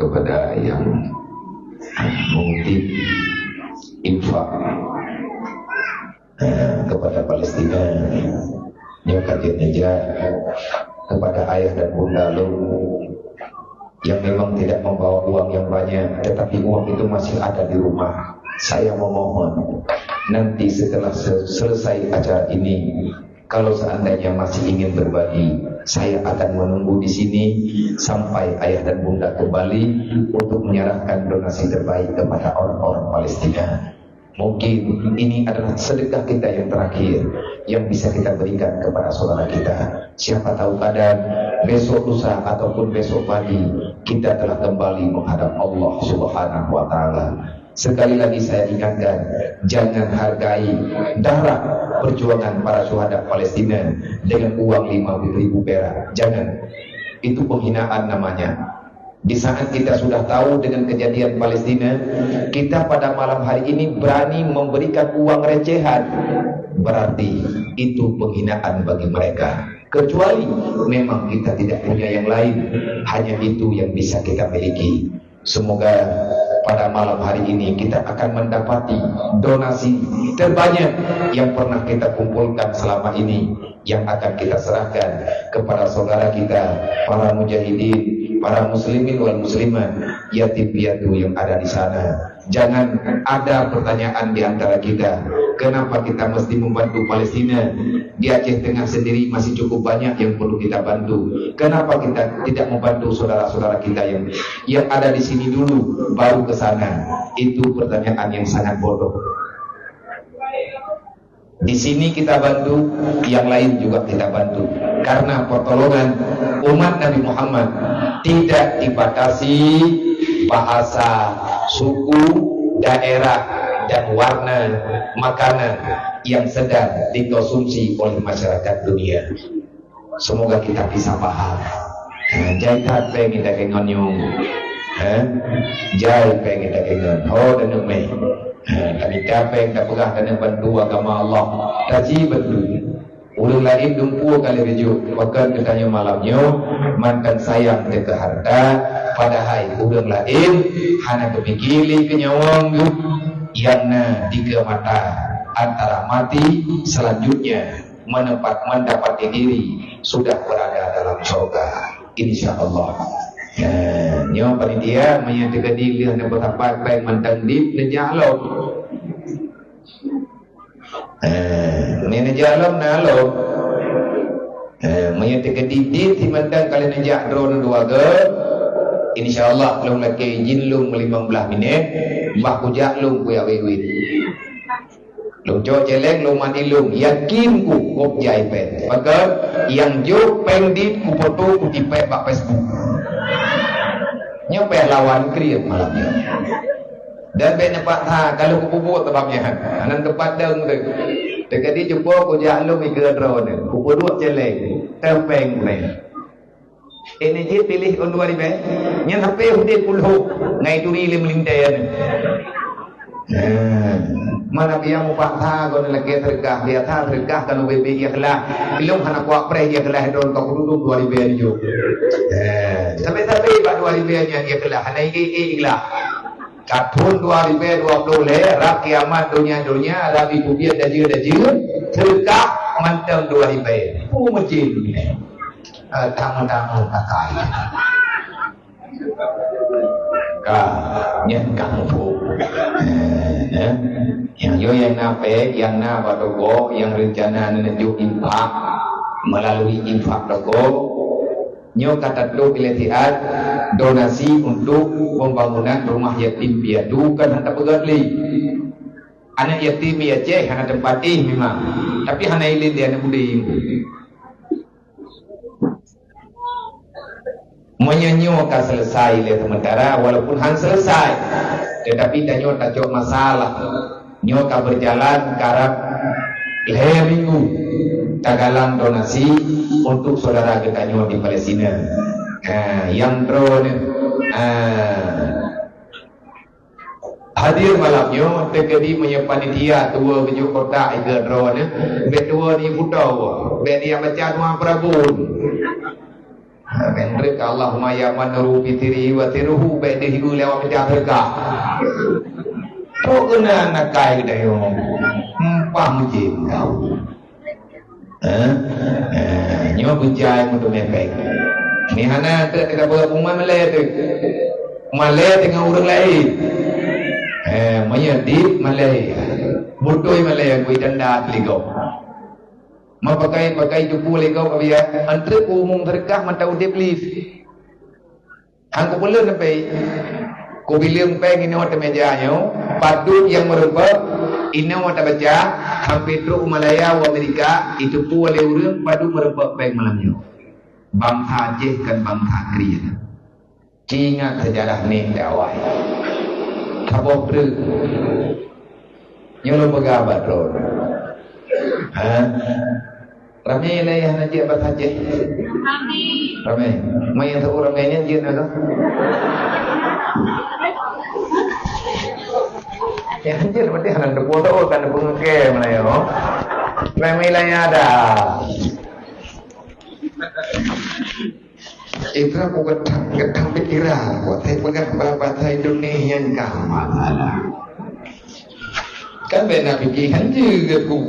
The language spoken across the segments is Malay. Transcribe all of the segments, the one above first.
kepada yang mengutip infak kepada Palestina, yang kajian aja kepada ayah dan bunda lo yang memang tidak membawa uang yang banyak, tetapi uang itu masih ada di rumah. Saya memohon nanti setelah selesai acara ini, kalau seandainya masih ingin berbagi, saya akan menunggu di sini sampai ayah dan bunda kembali untuk menyerahkan donasi terbaik kepada orang-orang Palestina. Mungkin ini adalah sedekah kita yang terakhir yang bisa kita berikan kepada saudara kita. Siapa tahu kadang besok lusa ataupun besok pagi kita telah kembali menghadap Allah Subhanahu wa taala. Sekali lagi saya ingatkan, jangan hargai darah perjuangan para syuhada Palestina dengan uang 5.000 perak. Jangan. Itu penghinaan namanya. Di saat kita sudah tahu dengan kejadian Palestina, kita pada malam hari ini berani memberikan uang recehan, berarti itu penghinaan bagi mereka. Kecuali memang kita tidak punya yang lain, hanya itu yang bisa kita miliki. Semoga pada malam hari ini kita akan mendapati donasi terbanyak yang pernah kita kumpulkan selama ini, yang akan kita serahkan kepada saudara kita, para mujahidin, para muslimin wal muslimat, yatim piatu yang ada di sana. Jangan ada pertanyaan di antara kita, kenapa kita mesti membantu Palestina? Di Aceh Tengah sendiri masih cukup banyak yang perlu kita bantu. Kenapa kita tidak membantu saudara-saudara kita yang ada di sini dulu, baru ke sana? Itu pertanyaan yang sangat bodoh. Di sini kita bantu, yang lain juga kita bantu. Karena pertolongan umat Nabi Muhammad tidak dibatasi bahasa, suku, daerah, dan warna makanan yang sedang dikonsumsi oleh masyarakat dunia. Semoga kita bisa paham. Jangan pengen daging ngonyong, jangan pengen daging ngonyong. Oh, dan umai. Kami capek tak pegah dan bantu agama Allah. Taji bantu. Ulun lain dumpu kali rejuk. Bahkan katanya malamnya mantan sayang ke harta. Padahal ulun lain hana kepikili kenyawang yang di ke mata antara mati selanjutnya mendapati diri sudah berada dalam surga, insyaallah. Nyo panitia menyatakan diri hanya berapa baik mantan dip nejalom. Ni nejalom nalo. Menyatakan diri di mantan kali nejak drone dua ke. InsyaAllah long lagi izin long 15 minit mbah kujak long kuya wewit long cok celeng long mandi long yakin ku kop jai pen maka yang jo peng dit ku foto ku tipe bak Facebook nyope lawan kriep malamnya dan ben pak ha kalau ku bubuk tebabnya anan tempat deng tu dekadi jumpa ku jak long ikut drone ku dua celeng tempeng ni. Ini je pilih unduan ibe, nyen hape hudin puluh, ngai turi lim lintayan. Mana biang mupak tha kon lagi tergah dia tha tergah kan bebe ikhlas. Belum hana kuak pre ikhlas don kau duduk 2000 jo. Sampai pak 2000 nya ikhlas, hana ikhlas. Katun 2020 le rak kiamat dunia ada ibu dia dajir tergah mantang 2000. Pu masjid ni. Tamu-tamu pakai nhân cẳng phụ yang yo yang nape yang na batogo yang rencana menuju infak melalui infak toko nyo kata dulu piletiat donasi untuk pembangunan rumah yatim piatu kan hendak pegadli anak yatim ya ceh anak tempati memang tapi hana ilin dia anak budi menyanyokan selesai le sementara walaupun han selesai tetapi tanyo tak cok masalah nyoka berjalan karab leher minggu tagalang donasi untuk saudara kita nyo di Palestina yang drone hadir malamnya terjadi menyepanitia tua keju kota iga drone betua ni putau be dia baca dua prabun Menurut Allahumma ya manuru bitiri wa tiruhu baidihi lewat jaga. Kau kena nak kai dah yo. Empah mujim kau. Nyo bujai mutu mepek. Ni hana tu dekat pengumuman Malay tu. Malay dengan orang lain. Maya di Malay. Butoi Malay kui danda ligau. Pakai jupu ligau kabia. Antara umum terkah mata udip lift. Angku pula sampai. Ku bilang peng ini mata mejanya. Patut yang merupakan ini mata baca. Hampir tu Malaya wa Amerika itu pu oleh orang padu merupakan peng malamnya. Bangsa Aceh kan bangsa Krian. Cinga sejarah ni dakwah. Kabok ber. Nyolo begabat ro. Ramai lah yang nanti apa saja. Ramai. Mai yang tahu ramainya dia nak. Yang anjir berarti hendak foto kan pengke Melayu. Ramai lah yang ada. Itu aku ketang pikiran. Buat saya pegang bahasa Indonesia yang masalah. Kan benar pikiran juga ku.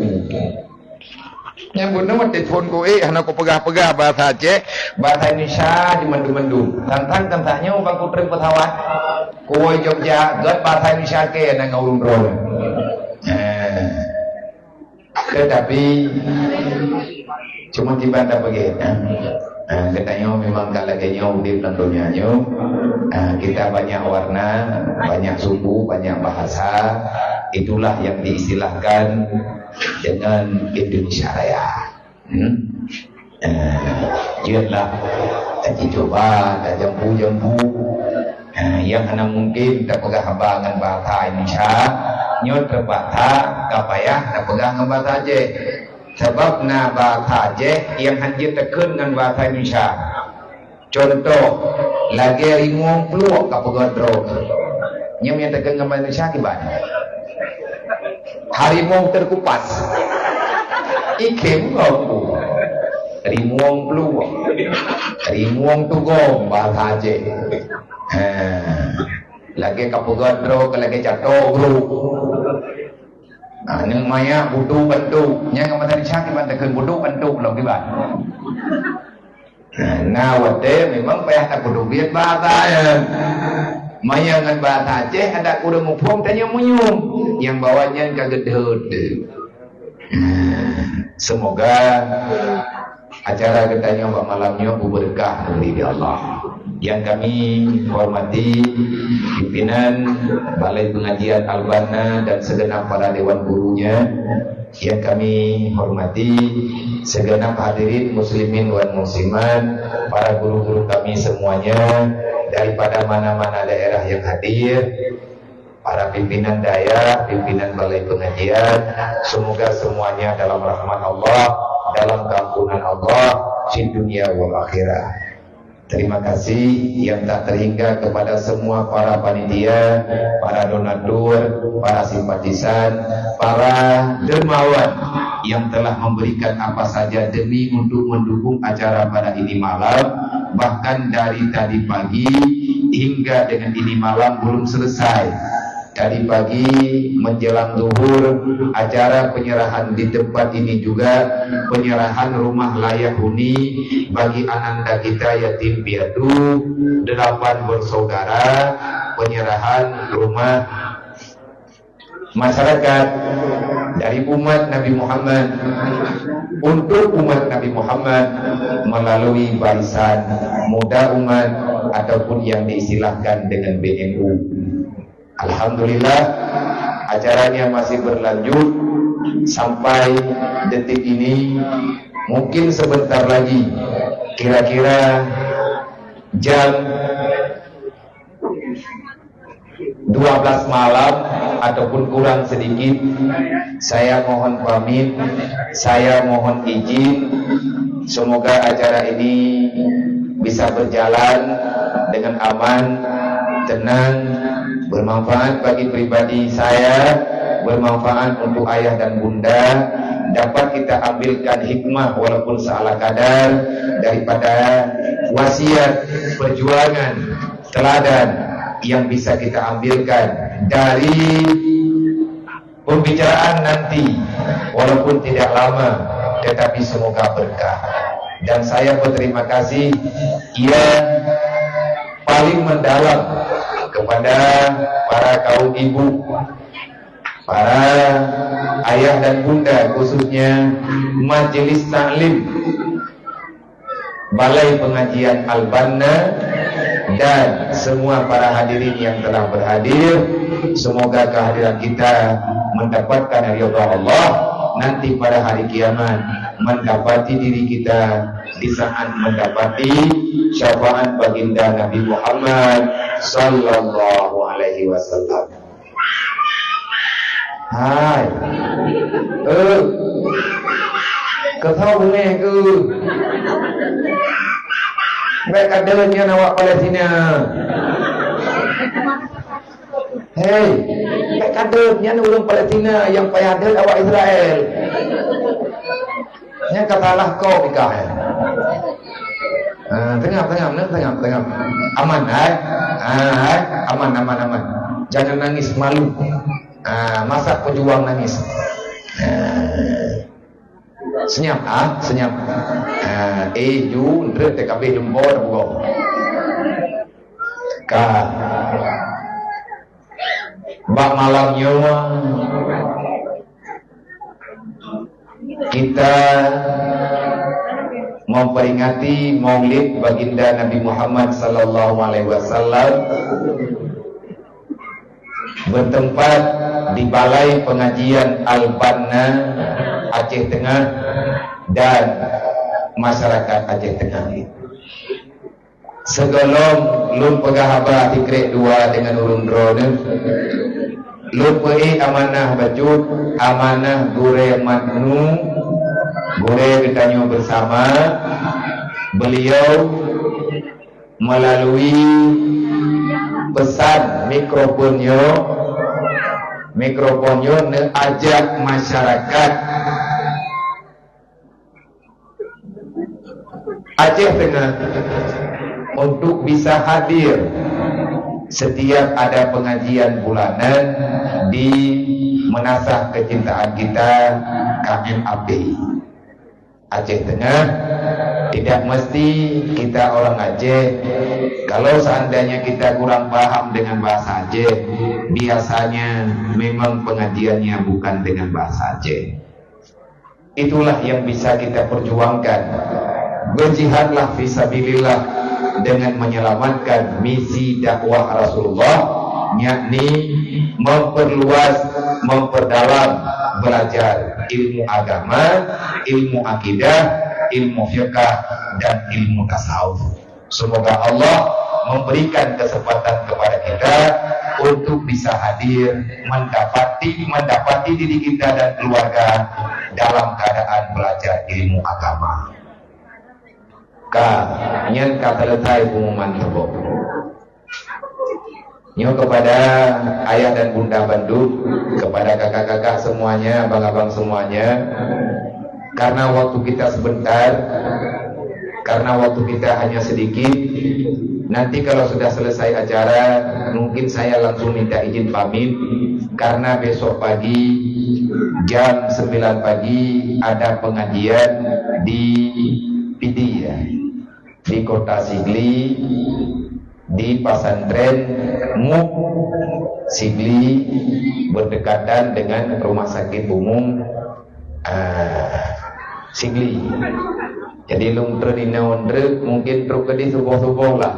Yang benar mah telefon ku anak aku pegah-pegah bahasa Aceh, bahasa Indonesia di mendung-mendung. Tantang-tantangnya bang ku terima pesawat. Kuoi Jogja, gat bahasa Indonesia ke nang urung drone. Tetapi cuma dibantah begitu. Katanya memang kalau kayaknya di dunia kita banyak warna, banyak suku, banyak bahasa. Itulah yang diistilahkan dengan Indonesia Raya. Jelah, tak coba, tak jampu-jampu. Yang hanya mungkin tak pegang dengan bahasa Indonesia, nyot terbata, kapayah tak pegang dengan bahasa Aceh. Sebab na bahasa Aceh yang hanya tekun dengan bahasa Indonesia. Contoh, lagi ringung peluang kapegat drone. Yang tekun dengan bahasa Indonesia gimana? Harimau terkupas. Ikem kau. Rimuang peluang. Rimuang tugong bahasa Aceh. Lagi kapegat drone, lagi jatuh bro. Neng maya budu bantu, yang kamu tadi cakap bantu kan budu bantu belum tiba. Nah, waktu memang payah tak budu biar bahasa ya. Maya dengan bahasa Aceh ada kuda mupung tanya munyum, yang bawanya kaget hud. Semoga acara kita malamnya berkah dari Allah. Yang kami hormati pimpinan Balai Pengajian Al-Bana dan segenap para dewan gurunya, yang kami hormati segenap hadirin muslimin dan muslimat, para guru-guru kami semuanya daripada mana-mana daerah yang hadir, para pimpinan daya, pimpinan Balai Pengajian, semoga semuanya dalam rahmat Allah, dalam keampunan Allah di dunia wal akhirah. Terima kasih yang tak terhingga kepada semua para panitia, para donatur, para simpatisan, para dermawan yang telah memberikan apa saja demi untuk mendukung acara pada ini malam. Bahkan dari tadi pagi hingga dengan ini malam belum selesai. Tadi pagi menjelang zuhur acara penyerahan di tempat ini juga penyerahan rumah layak huni bagi ananda kita yatim piatu 8 bersaudara, penyerahan rumah masyarakat dari umat Nabi Muhammad untuk umat Nabi Muhammad melalui barisan muda umat ataupun yang diistilahkan dengan BNU. Alhamdulillah acaranya masih berlanjut sampai detik ini. Mungkin sebentar lagi kira-kira jam 12 malam ataupun kurang sedikit, saya mohon pamit, saya mohon izin. Semoga acara ini bisa berjalan dengan aman, tenang, bermanfaat bagi pribadi saya, bermanfaat untuk ayah dan bunda, dapat kita ambilkan hikmah walaupun seala kadar daripada wasiat, perjuangan, teladan yang bisa kita ambilkan dari pembicaraan nanti, walaupun tidak lama, tetapi semoga berkah. Dan saya berterima kasih yang paling mendalam kepada para kaum ibu, para ayah dan bunda, khususnya majelis taklim Balai Pengajian Al-Banna, dan semua para hadirin yang telah berhadir. Semoga kehadiran kita mendapatkan ridha Allah nanti pada hari kiamat, mendapati diri kita di saat mendapati syafaat baginda Nabi Muhammad sallallahu alaihi wasallam. Hai. Kau tahu ni ke? Mereka adanya awak Palestina. Hei, mereka adanya orang Palestina yang payah ada awak Israel. Yang katalah kau nikah. Tengah. Aman, aman. Jangan nangis, malu. Masa pejuang nangis. Senyap. Jun TKB lembor buat. Bak malamnya kita memperingati Maulid baginda Nabi Muhammad sallallahu alaihi wasallam bertempat di Balai Pengajian Al-Banna Aceh Tengah dan masyarakat Aceh Tengah. Segolong lum pegahaba tikrek dua dengan urun drone, lum pei amanah bajut, amanah gure matnu, gure ketanyo bersama. Beliau melalui pesan mikrofonnya ajak masyarakat Aceh Tengah untuk bisa hadir setiap ada pengajian bulanan di menasah kecintaan kita KMAP Aceh Tengah. Tidak mesti kita orang Aceh. Kalau seandainya kita kurang paham dengan bahasa Aceh, biasanya memang pengajiannya bukan dengan bahasa Aceh. Itulah yang bisa kita perjuangkan. Berjihadlah fisabilillah dengan menyelamatkan misi dakwah Rasulullah, yakni memperluas, memperdalam, belajar ilmu agama, ilmu akidah, ilmu fiqh, dan ilmu tasawuf. Semoga Allah memberikan kesempatan kepada kita untuk bisa hadir, mendapati diri kita dan keluarga dalam keadaan belajar ilmu agama. Nyen kata letai pengumuman terbok. Nyo kepada ayah dan bunda Bandung, kepada kakak-kakak semuanya, abang-abang semuanya, karena waktu kita sebentar, karena waktu kita hanya sedikit, nanti kalau sudah selesai acara, mungkin saya langsung minta izin pamit, karena besok pagi jam 9 pagi ada pengajian di Pidi ya, di Kota Sigli, di Pasantren Muk Sigli, berdekatan dengan Rumah Sakit Umum Sigli. Jadi lung terdinaundre mungkin truk di subuh-subuh lah.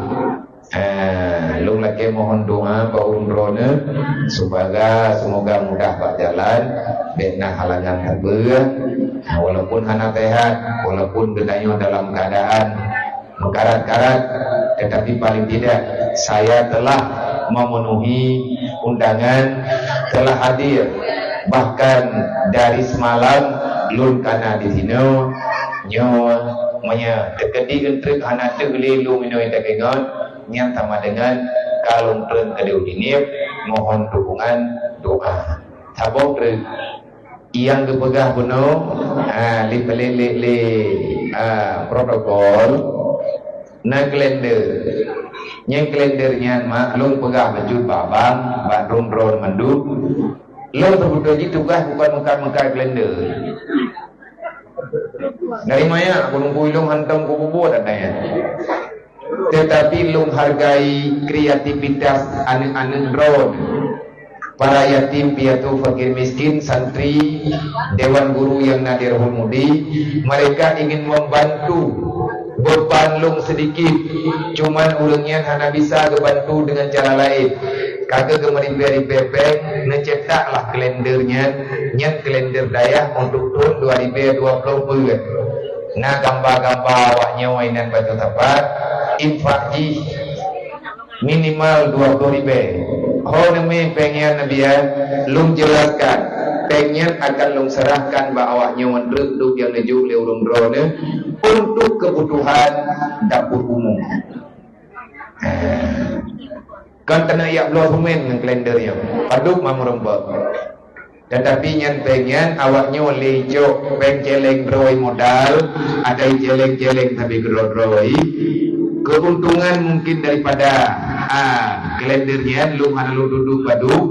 Lung lagi mohon doa Pak Umrone semoga mudah berjalan, bena halangan terbelah. Walaupun hana sehat, walaupun gedanyo dalam keadaan mengkarat-karat, tetapi paling tidak saya telah memenuhi undangan, telah hadir. Bahkan dari semalam lun kana di sini nyawa dekedi entrik hana tegli lu minoi tekengon nyang sama dengan kalung tren kadeu dinip, mohon dukungan doa. Sabok yang kepegah beno li protokol na kalender. Yang kalendernya maklum pegah bejut babang, bak ron manduk. Lo terbuka ji tugas bukan mekar kalender. Dari mana aku nunggu ilung hantam ku bubur adanya. Tetapi lung hargai kreativitas anak-anak drone, para yatim piatu fakir miskin, santri, dewan guru yang nadirul mudi. Mereka ingin membantu beban lung sedikit, cuman ulungnya hanya bisa kebantu dengan cara lain. Kagak kemari pepeng ngecetaklah kalendernya, nyen kalender dayah untuk tahun 2020. Nah gambar-gambar awaknya wainan batu tapat infak ji minimal 20.000. Oh nemi pengen nabi ya, lum jelaskan pengen akan lum serahkan awaknya wandruk duk yang nejuk le urung drone untuk kebutuhan dapur umum. Kan kena yak belah rumen dengan kalendernya paduk mamrembak. Tetapi nyen pengen awaknya oleh jok peng celeng droi modal, ada celeng-celeng tapi droi keuntungan mungkin daripada kalendernya lu mana lu duduk baduk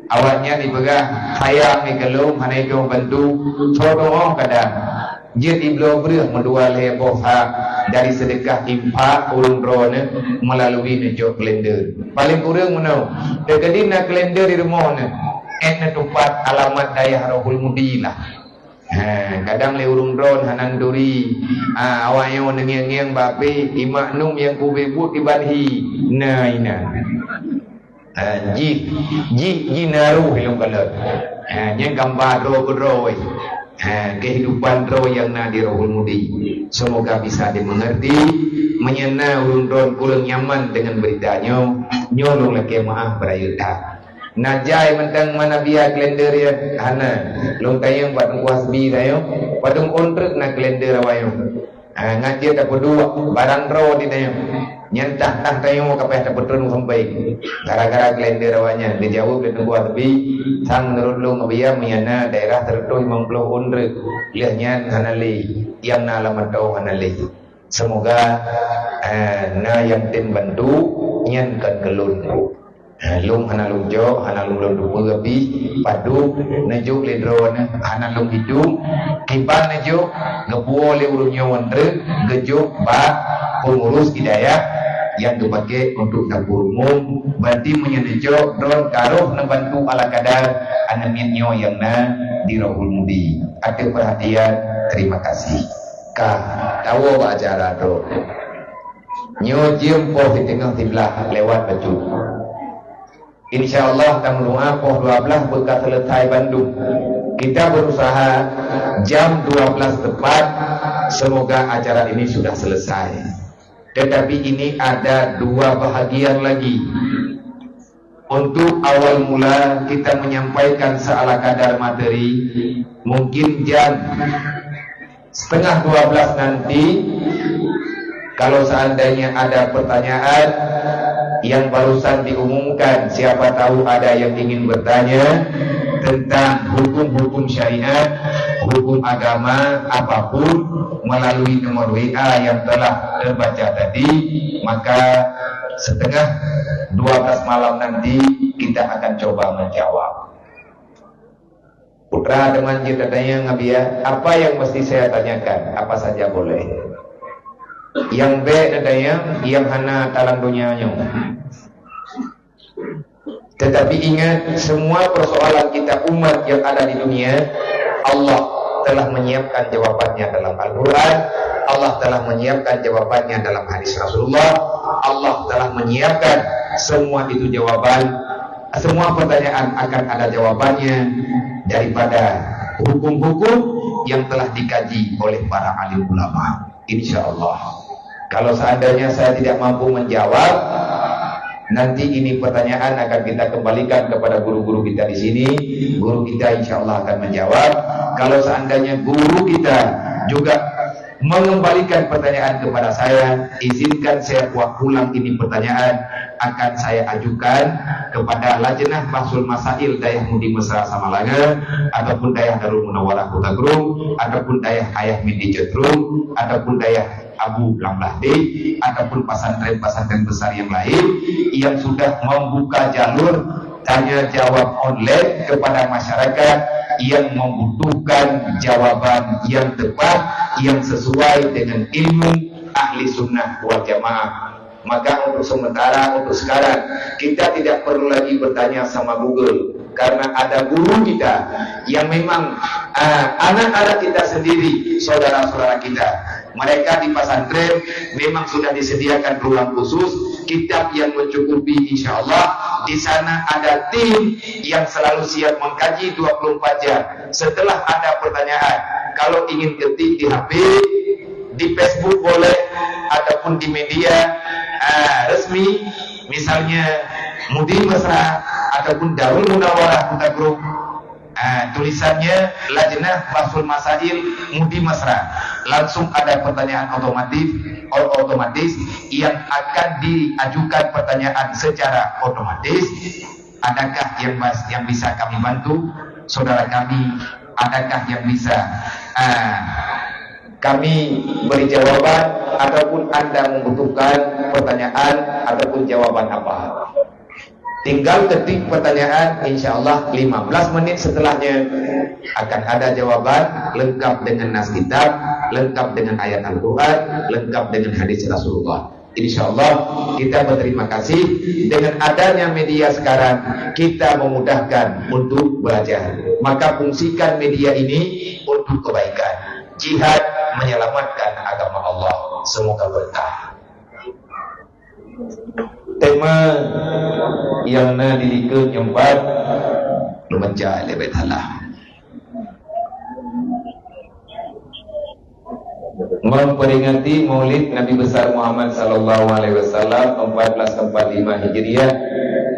awaknya dipegang sayang ni kalau mana itu bantu sodoh kadang jadi belum berah mendua leboh dari sedekah impak urung drone melalui nejok kalender paling kurang menau dekadi nak kalender di rumah na tempat alamat dayah rohul mudi lah. Kadang le urung drone hanan duri awaknya ngengiang bape imak num yang kubebut di banhi nah ina ji naru hilung kalat yang gambar ro kehidupan ro yang na di rohul mudi. Semoga bisa dimengerti menyena urung drone kulang nyaman dengan beritanya nyolong lagi maaf berayuta. Najai mentang mana biar kalender ya hana long tayang buat kuas bi tayo padung ontrek na kalender awayo ngaji tak berdua barang ro di tayo nyentah tah tayo kapeh tak betrun sampai gara-gara kalender awanya dijawab di tengguah tebi sang menurut long biya menyana daerah tertentu 50 ontrek liahnya hana li yang na alamat tau hana li. Semoga na yang tim bantu nyen kan kelun lung hana lung jo hana lung dupu gabi padu nejuk le drone hana lung hidung kiban nejuk ngebuo le urunyo wandre gejuk ba pengurus hidayah yang dipakai untuk dapur umum berarti menyenejo drone karuh membantu ala kadar anaminyo yang na di rohul mudi. Ada perhatian, terima kasih tahu acara drone nyo jiem po di tengah tiblah lewat baju. InsyaAllah tanggal poh 12 bekas selesai Bandung. Kita berusaha jam 12 tepat semoga acara ini sudah selesai. Tetapi ini ada dua bahagian lagi. Untuk awal mula kita menyampaikan seala kadar materi, mungkin jam setengah 12 nanti kalau seandainya ada pertanyaan yang barusan diumumkan, siapa tahu ada yang ingin bertanya tentang hukum-hukum syariat, hukum agama apapun melalui nomor WA yang telah terbaca tadi, maka setengah 12 malam nanti kita akan coba menjawab. Putra teman kita tanya ngabiya, apa yang mesti saya tanyakan? Apa saja boleh. Yang B nadanya yang hana talang dunianya. Tetapi ingat, semua persoalan kita umat yang ada di dunia, Allah telah menyiapkan jawabannya dalam Al-Quran, Allah telah menyiapkan jawabannya dalam hadis Rasulullah, Allah telah menyiapkan semua itu jawaban. Semua pertanyaan akan ada jawabannya daripada hukum-hukum yang telah dikaji oleh para alim ulama. InsyaAllah. Kalau seandainya saya tidak mampu menjawab, nanti ini pertanyaan akan kita kembalikan kepada guru-guru kita di sini. Guru kita InsyaAllah akan menjawab. Kalau seandainya guru kita juga mengembalikan pertanyaan kepada saya, izinkan saya buat ulang ini pertanyaan, akan saya ajukan kepada Lajnah Bahsul Masail Dayah Mudi Mesra Samalanga, ataupun Dayah Darul Munawwarah Kota Gerung, ataupun Dayah Ayah Mindi Jetrum, ataupun Dayah Abu Lamlahdi ataupun pesantren-pesantren besar yang lain yang sudah membuka jalur tanya jawab online kepada masyarakat yang membutuhkan jawaban yang tepat, yang sesuai dengan ilmu ahli sunnah wal jamaah. Maka untuk sementara, untuk sekarang, kita tidak perlu lagi bertanya sama Google, karena ada guru kita yang memang anak-anak kita sendiri, saudara-saudara kita, mereka di pesantren memang sudah disediakan ruang khusus, kitab yang mencukupi, insya Allah. Di sana ada tim yang selalu siap mengkaji 24 jam. Setelah ada pertanyaan, kalau ingin ketik di HP, di Facebook boleh, ataupun di media resmi, misalnya Mudi Mesra ataupun Darul Munawwarah Huda Group, tulisannya Lajnah Rasul Masail Mudi Mesra. Langsung ada pertanyaan otomatis yang akan diajukan pertanyaan secara otomatis. Adakah yang bisa kami bantu, saudara kami? Adakah yang bisa kami beri jawaban, ataupun Anda membutuhkan pertanyaan ataupun jawaban apa? Tinggal ketik pertanyaan, insya Allah 15 menit setelahnya akan ada jawaban lengkap dengan nas kitab, lengkap dengan ayat Al-Quran, lengkap dengan hadis Rasulullah. Insya Allah kita berterima kasih dengan adanya media sekarang, kita memudahkan untuk belajar. Maka fungsikan media ini untuk kebaikan. Jihad menyelamatkan agama Allah. Semoga berkah. Tema yang didikeun nyempat lumaca lebet halah. Memperingati Maulid Nabi besar Muhammad sallallahu alaihi wasallam 1445 Hijriah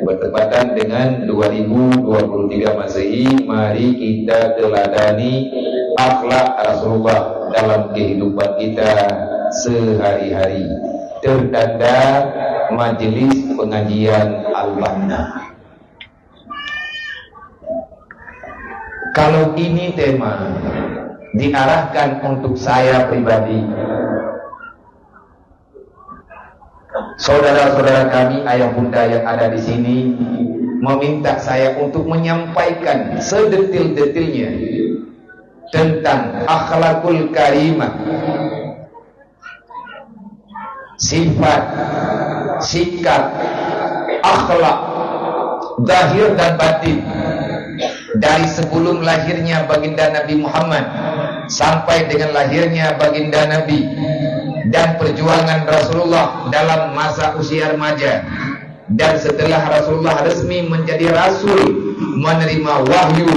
bertepatan dengan 2023 Masehi. Mari kita teladani akhlak Rasulullah dalam kehidupan kita sehari-hari. Tertanda majelis pengajian Al-Banna. Kalau ini tema diarahkan untuk saya pribadi, saudara-saudara kami, ayah bunda yang ada di sini meminta saya untuk menyampaikan sedetil-detilnya tentang akhlakul karimah, sifat, sikap, akhlak zahir dan batin dari sebelum lahirnya baginda Nabi Muhammad sampai dengan lahirnya baginda Nabi, dan perjuangan Rasulullah dalam masa usia remaja, dan setelah Rasulullah resmi menjadi Rasul, menerima wahyu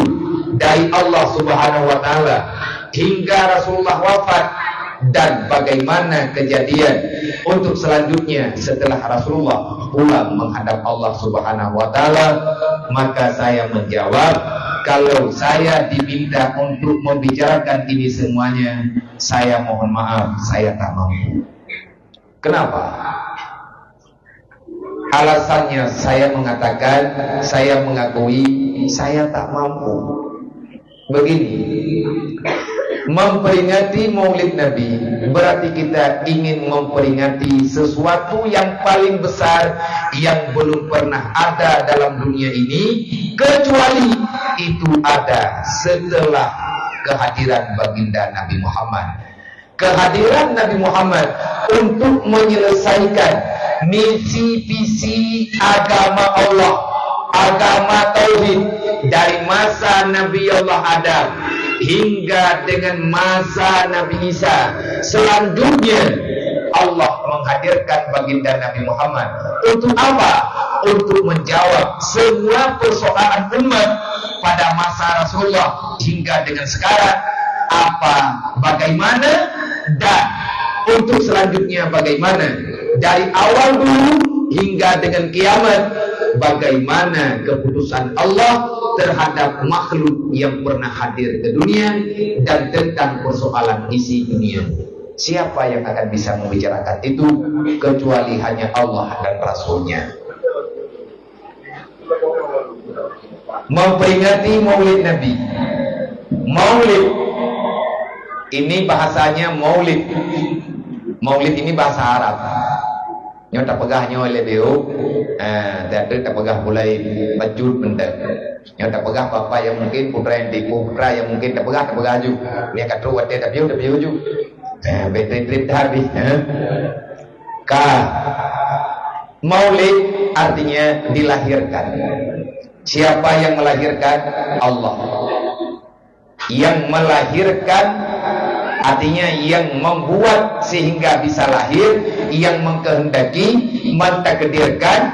dari Allah Subhanahu wa Ta'ala, hingga Rasulullah wafat, dan bagaimana kejadian untuk selanjutnya setelah Rasulullah pulang menghadap Allah Subhanahu wa Ta'ala. Maka saya menjawab, kalau saya diminta untuk membicarakan ini semuanya, saya mohon maaf, saya tak mampu. Kenapa? Alasannya saya mengatakan, saya mengakui saya tak mampu. Begini, memperingati Maulid Nabi berarti kita ingin memperingati sesuatu yang paling besar yang belum pernah ada dalam dunia ini, kecuali itu ada setelah kehadiran baginda Nabi Muhammad. Kehadiran Nabi Muhammad untuk menyelesaikan misi visi agama Allah, agama tauhid, dari masa Nabi Allah Adam hingga dengan masa Nabi Isa. Selanjutnya Allah menghadirkan baginda Nabi Muhammad untuk apa? Untuk menjawab semua persoalan umat pada masa Rasulullah hingga dengan sekarang. Apa, bagaimana, dan untuk selanjutnya bagaimana, dari awal dulu hingga dengan kiamat, bagaimana keputusan Allah terhadap makhluk yang pernah hadir ke dunia, dan tentang persoalan isi dunia. Siapa yang akan bisa membicarakan itu kecuali hanya Allah dan Rasulnya. Memperingati Maulid Nabi. Maulid ini bahasanya maulid. Maulid ini bahasa Arab. Nyo tak pegahnya oleh beliau, tak pegah mulai bajut benda. Nyo tak pegah apa yang mungkin putra yang tipu, putra yang mungkin tak pegah juga. Dia kata wate tak biu juga. Betul trip habis. Maulid artinya dilahirkan. Siapa yang melahirkan? Allah. Yang melahirkan artinya yang membuat sehingga bisa lahir, yang mengkehendaki, mentakdirkan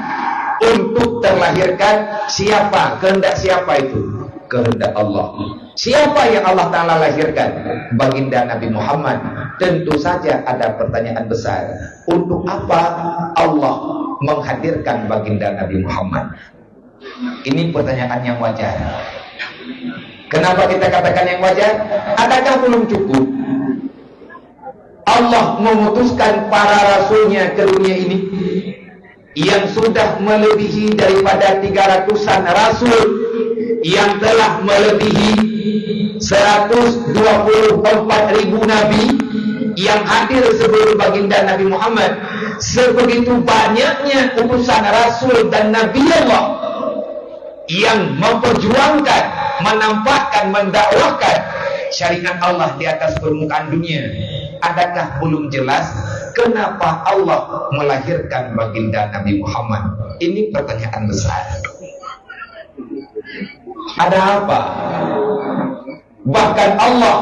untuk terlahirkan. Siapa? Kehendak siapa itu? Kehendak Allah. Siapa yang Allah Ta'ala lahirkan? Baginda Nabi Muhammad. Tentu saja ada pertanyaan besar. Untuk apa Allah menghadirkan baginda Nabi Muhammad? Ini pertanyaan yang wajar. Kenapa kita katakan yang wajar? Adakah belum cukup Allah memutuskan para rasulnya ke dunia ini yang sudah melebihi daripada 300-an rasul, yang telah melebihi 124.000 nabi yang hadir sebelum baginda Nabi Muhammad. Sebegitu banyaknya utusan rasul dan nabi Allah yang memperjuangkan, menampakkan, mendakwahkan syariat Allah di atas permukaan dunia. Adakah belum jelas kenapa Allah melahirkan baginda Nabi Muhammad? Ini pertanyaan besar. Ada apa? Bahkan Allah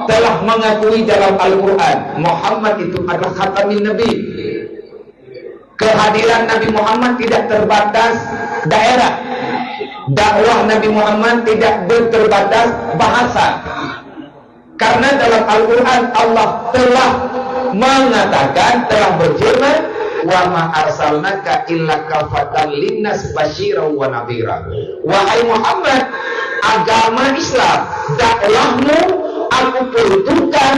telah mengakui dalam Al-Quran, Muhammad itu adalah khatamin Nabi. Kehadiran Nabi Muhammad tidak terbatas daerah. Dakwah Nabi Muhammad tidak terbatas bahasa. Karena dalam Al-Quran Allah telah mengatakan, telah berfirman, wa ma arsalnaka illa kafatan linnas basyiran wa nadhira. Wahai Muhammad, agama Islam, dakwahmu aku peruntukkan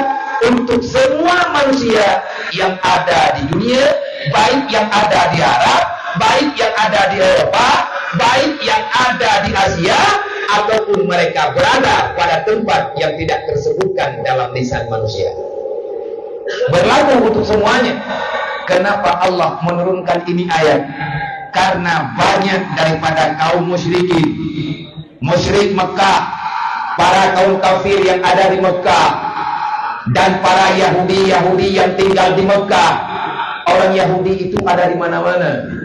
untuk semua manusia yang ada di dunia, baik yang ada di Arab, baik yang ada di Eropa, baik yang ada di Asia, ataupun mereka berada pada tempat yang tidak tersebutkan dalam lisan manusia. Berlaku untuk semuanya. Kenapa Allah menurunkan ini ayat? Karena banyak daripada kaum musyrikin, musyrik Mekah, para kaum kafir yang ada di Mekah, dan para Yahudi yang tinggal di Mekah. Orang Yahudi itu ada di mana-mana.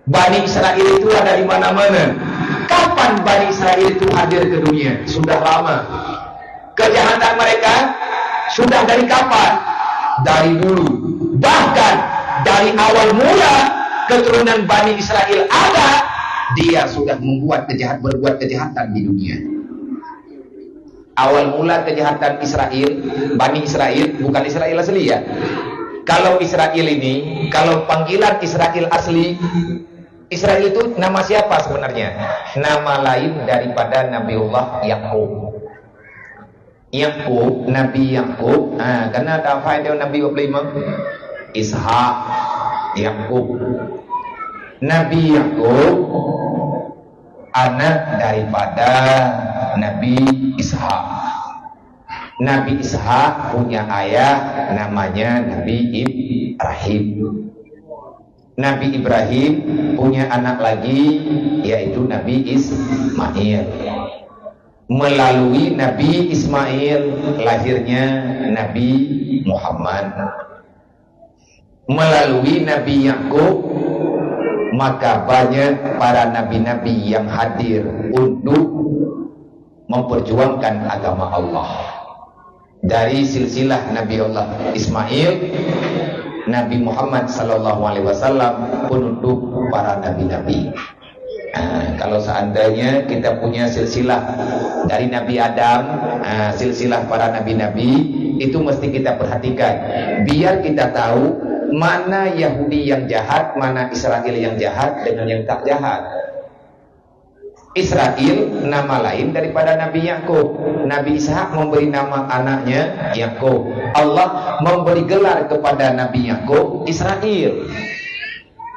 Bani Israel itu ada di mana-mana. Kapan Bani Israel itu hadir ke dunia? Sudah lama. Kejahatan mereka sudah dari kapan? Dari dulu. Bahkan dari awal mula keturunan Bani Israel ada, dia sudah berbuat kejahatan di dunia. Awal mula kejahatan Israel, Bani Israel, bukan Israel asli ya. Kalau Israel ini, kalau panggilan Israel asli, Israel itu nama siapa sebenarnya? Nama lain daripada Nabiullah Yakub. Yakub, Nabi Yakub. Karena ada faedah Nabi Ibrahim, Ishak, Yakub. Nabi Yakub anak daripada Nabi Ishak. Nabi Ishak punya ayah namanya Nabi Ibrahim. Nabi Ibrahim punya anak lagi yaitu Nabi Ismail. Melalui Nabi Ismail lahirnya Nabi Muhammad. Melalui Nabi Yakub maka banyak para nabi-nabi yang hadir untuk memperjuangkan agama Allah. Dari silsilah Nabi Allah Ismail, Nabi Muhammad SAW penutup para nabi-nabi. Kalau seandainya kita punya silsilah dari Nabi Adam, silsilah para nabi-nabi, itu mesti kita perhatikan biar kita tahu mana Yahudi yang jahat, mana Israel yang jahat dengan yang tak jahat. Israel nama lain daripada Nabi Yakub. Nabi Ishak memberi nama anaknya Yakub. Allah memberi gelar kepada Nabi Yakub Israel.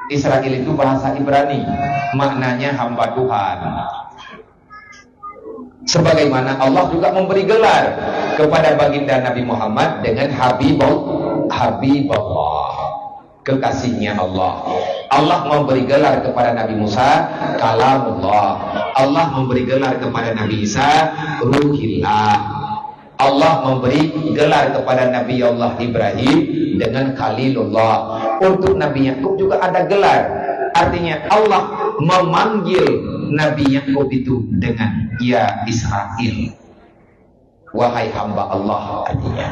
Israel itu bahasa Ibrani, maknanya hamba Tuhan. Sebagaimana Allah juga memberi gelar kepada baginda Nabi Muhammad dengan Habibullah, kekasihnya Allah. Allah memberi gelar kepada Nabi Musa Kalamullah. Allah memberi gelar kepada Nabi Isa Ruhillah. Allah memberi gelar kepada Nabi Allah Ibrahim dengan Khalilullah. Untuk Nabi Yakub juga ada gelar. Artinya Allah memanggil Nabi Yakub itu dengan ya Israel, wahai hamba Allah. Artinya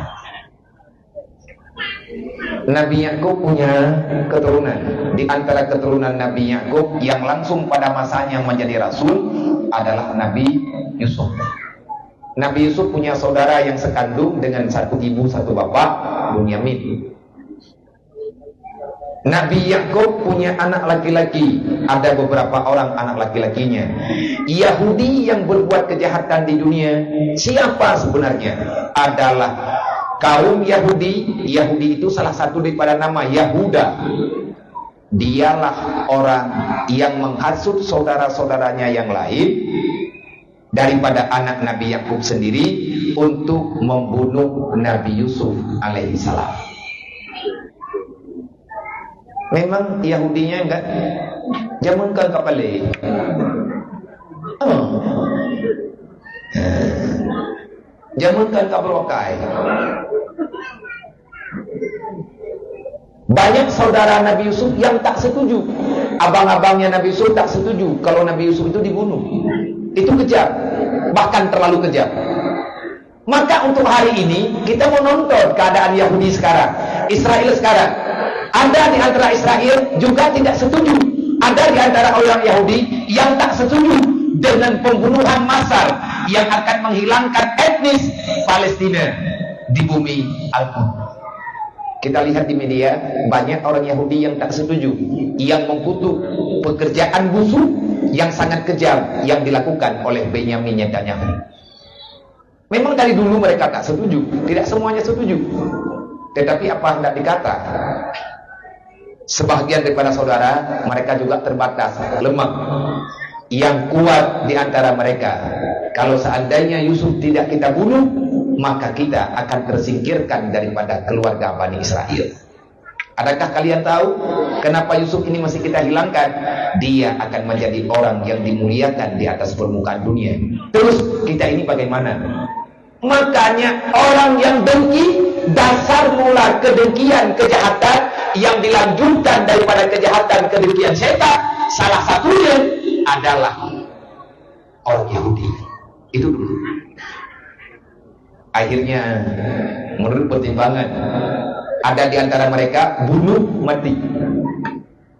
Nabi Yakub punya keturunan. Di antara keturunan Nabi Yakub yang langsung pada masanya menjadi rasul adalah Nabi Yusuf. Nabi Yusuf punya saudara yang sekandung dengan satu ibu satu bapak, Bunyamin. Nabi Yakub punya anak laki-laki, ada beberapa orang anak laki-lakinya. Yahudi yang berbuat kejahatan di dunia, siapa sebenarnya? Adalah kaum Yahudi. Yahudi itu salah satu daripada nama Yahuda. Dialah orang yang menghasut saudara-saudaranya yang lain daripada anak Nabi Yakub sendiri untuk membunuh Nabi Yusuf alaihissalam. Memang Yahudinya enggak jamunkan kapale. Jamunkan kabrokai. Banyak saudara Nabi Yusuf yang tak setuju. Abang-abangnya Nabi Yusuf tak setuju kalau Nabi Yusuf itu dibunuh. Itu kejam, bahkan terlalu kejam. Maka untuk hari ini kita mau nonton keadaan Yahudi sekarang, Israel sekarang. Ada di antara Israel juga tidak setuju. Ada di antara orang Yahudi yang tak setuju dengan pembunuhan massal yang akan menghilangkan etnis Palestina di bumi Al-Quds. Kita lihat di media, banyak orang Yahudi yang tak setuju, yang mengkutuk pekerjaan busuk yang sangat kejam yang dilakukan oleh Benyamin Netanyahu. Memang dari dulu mereka tak setuju, tidak semuanya setuju. Tetapi apa hendak dikata? Sebahagian daripada saudara mereka juga terbatas, lemah. Yang kuat di antara mereka, kalau seandainya Yusuf tidak kita bunuh, maka kita akan tersingkirkan daripada keluarga Bani Israel. Adakah kalian tahu kenapa Yusuf ini masih kita hilangkan? Dia akan menjadi orang yang dimuliakan di atas permukaan dunia. Terus kita ini bagaimana? Makanya orang yang dengki, dasar mula kedengkian, kejahatan yang dilanjutkan daripada kejahatan kedengkian setan, salah satunya adalah orang Yahudi. Itu dulu. Akhirnya menurut pertimbangan, ada di antara mereka bunuh mati.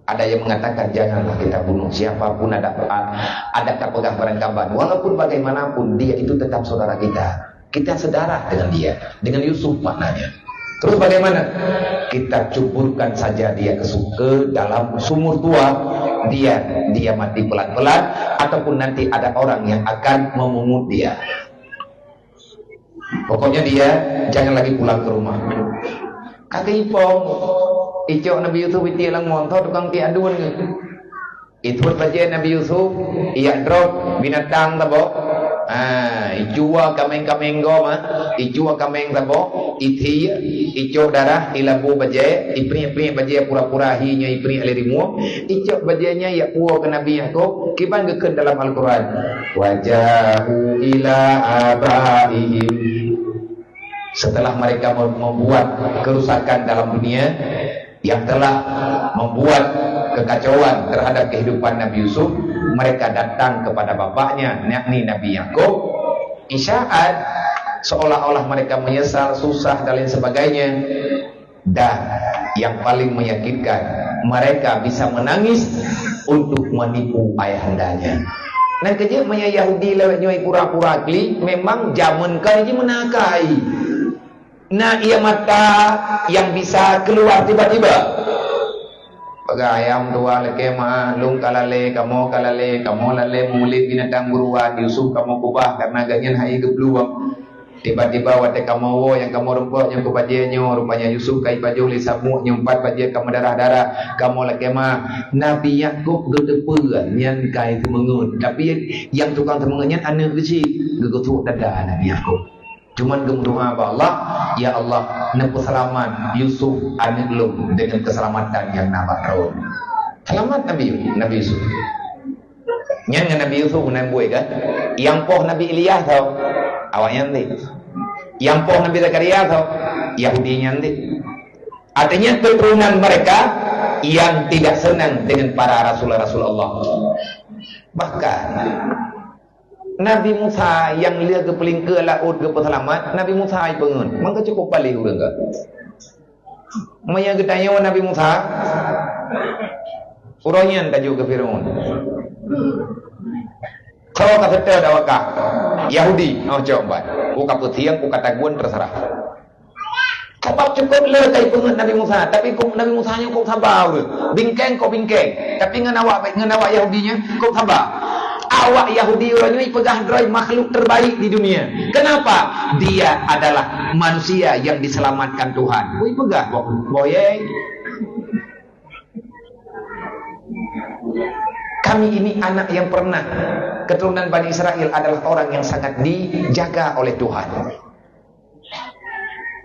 Ada yang mengatakan janganlah kita bunuh siapapun, ada pegang barang kaban. Walaupun bagaimanapun dia itu tetap saudara kita. Kita sedarah dengan dia, dengan Yusuf maknanya. Terus bagaimana? Kita cuburkan saja dia ke dalam sumur tua. Dia mati pelan-pelan, ataupun nanti ada orang yang akan memungut dia. Pokoknya dia jangan lagi pulang ke rumah. Kakek ipong, icok Nabi Yusuf itu lang montor tukang tiadun. Itu baca Nabi Yusuf, iya drop binatang tabo. Ijua kameng goma, ijua kameng tabo, iti icok darah ilabu baca, ipri baca pura-pura hinya ipri alirimu, icok bacanya ya puo ke Nabi Yakub, kiban ke dalam Al-Quran. Wajahu ila abaihim. Setelah mereka membuat kerusakan dalam dunia yang telah membuat kekacauan terhadap kehidupan Nabi Yusuf, mereka datang kepada bapaknya, yakni Nabi Yakub, isya'at, seolah-olah mereka menyesal, susah dan lain sebagainya. Dan yang paling meyakinkan, mereka bisa menangis untuk menipu ayahandanya. Nah kerja punya Yahudi lewat nyoi pura-pura kli, memang zaman kali menakai. Nah ia mata yang bisa keluar tiba-tiba. Bagai ayam dua leke mah, lung kalale, kamu lale mulit binatang buruan, Yusuf kamu kubah karena ganyan hai gebluang. Tiba-tiba wate kamu wo yang kamu rumput yang kubajenya, rupanya Yusuf kai baju li samu nyumpat baju kamu darah-darah, kamu leke mah. Nabi Yakub gedepeun nyan kai temengeun, tapi yang tukang temengeun aneuk kecil, gegetuk dada Nabi Yakub. Cuman gemdoa ba Allah, ya Allah, nepu selamat Yusuf anak lu dengan keselamatan yang nabak ron. Selamat Nabi Yusuf. Nyan dengan Nabi Yusuf nan buai kan? Yang poh Nabi Ilyas tau. Awaknya nanti. Yang poh Nabi Zakaria tau. Yahudinya nanti. Artinya keturunan mereka yang tidak senang dengan para rasul-rasul Allah. Bahkan Nabi Musa yang lia ke peling ke laut ke peselamat, Nabi Musa ai pengen. Mangka cukup balik urang ke. Maya getanya Nabi Musa. Urangnya tajuk ke Firaun. Kalau kata ada wakah Yahudi, coba. Buka petiang, buka taguan terserah. Sebab cukup le kai pengen Nabi Musa, tapi Nabi Musa nya kau sabar. Bingkeng kau bingkeng, tapi ngan awak Yahudinya kau sabar. Awak Yahudi orangnya pegah droid makhluk terbaik di dunia. Kenapa? Dia adalah manusia yang diselamatkan Tuhan. Woi pegah boyeng. Kami ini anak yang pernah keturunan Bani Israel adalah orang yang sangat dijaga oleh Tuhan.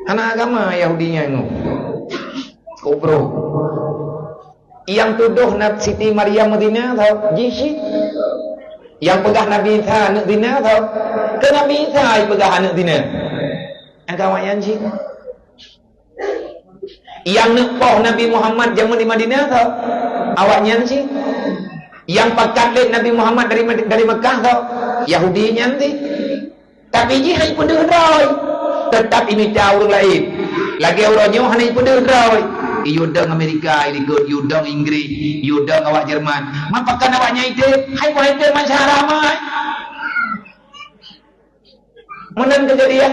Anak agama Yahudinya itu kubro. Yang tuduh Siti Maryam Medina atau Jisi. Yang pegah Nabi Isa anak dina atau ke Nabi Isa yang pegah anak dina. Agama yang sih. Yang nepoh Nabi Muhammad zaman di Madinah atau awaknya sih. Yang pakat Nabi Muhammad dari Mekah atau Yahudinya nanti. Tapi jihai pun dihadai. Tetap imita orang lain. Lagi orangnya hanya pun dihadai. Yudang Amerika, yudang Inggris, yudang awak Jerman. Mapakan awaknya itu, hai pun itu masyarakat ramai. Menan kejadian.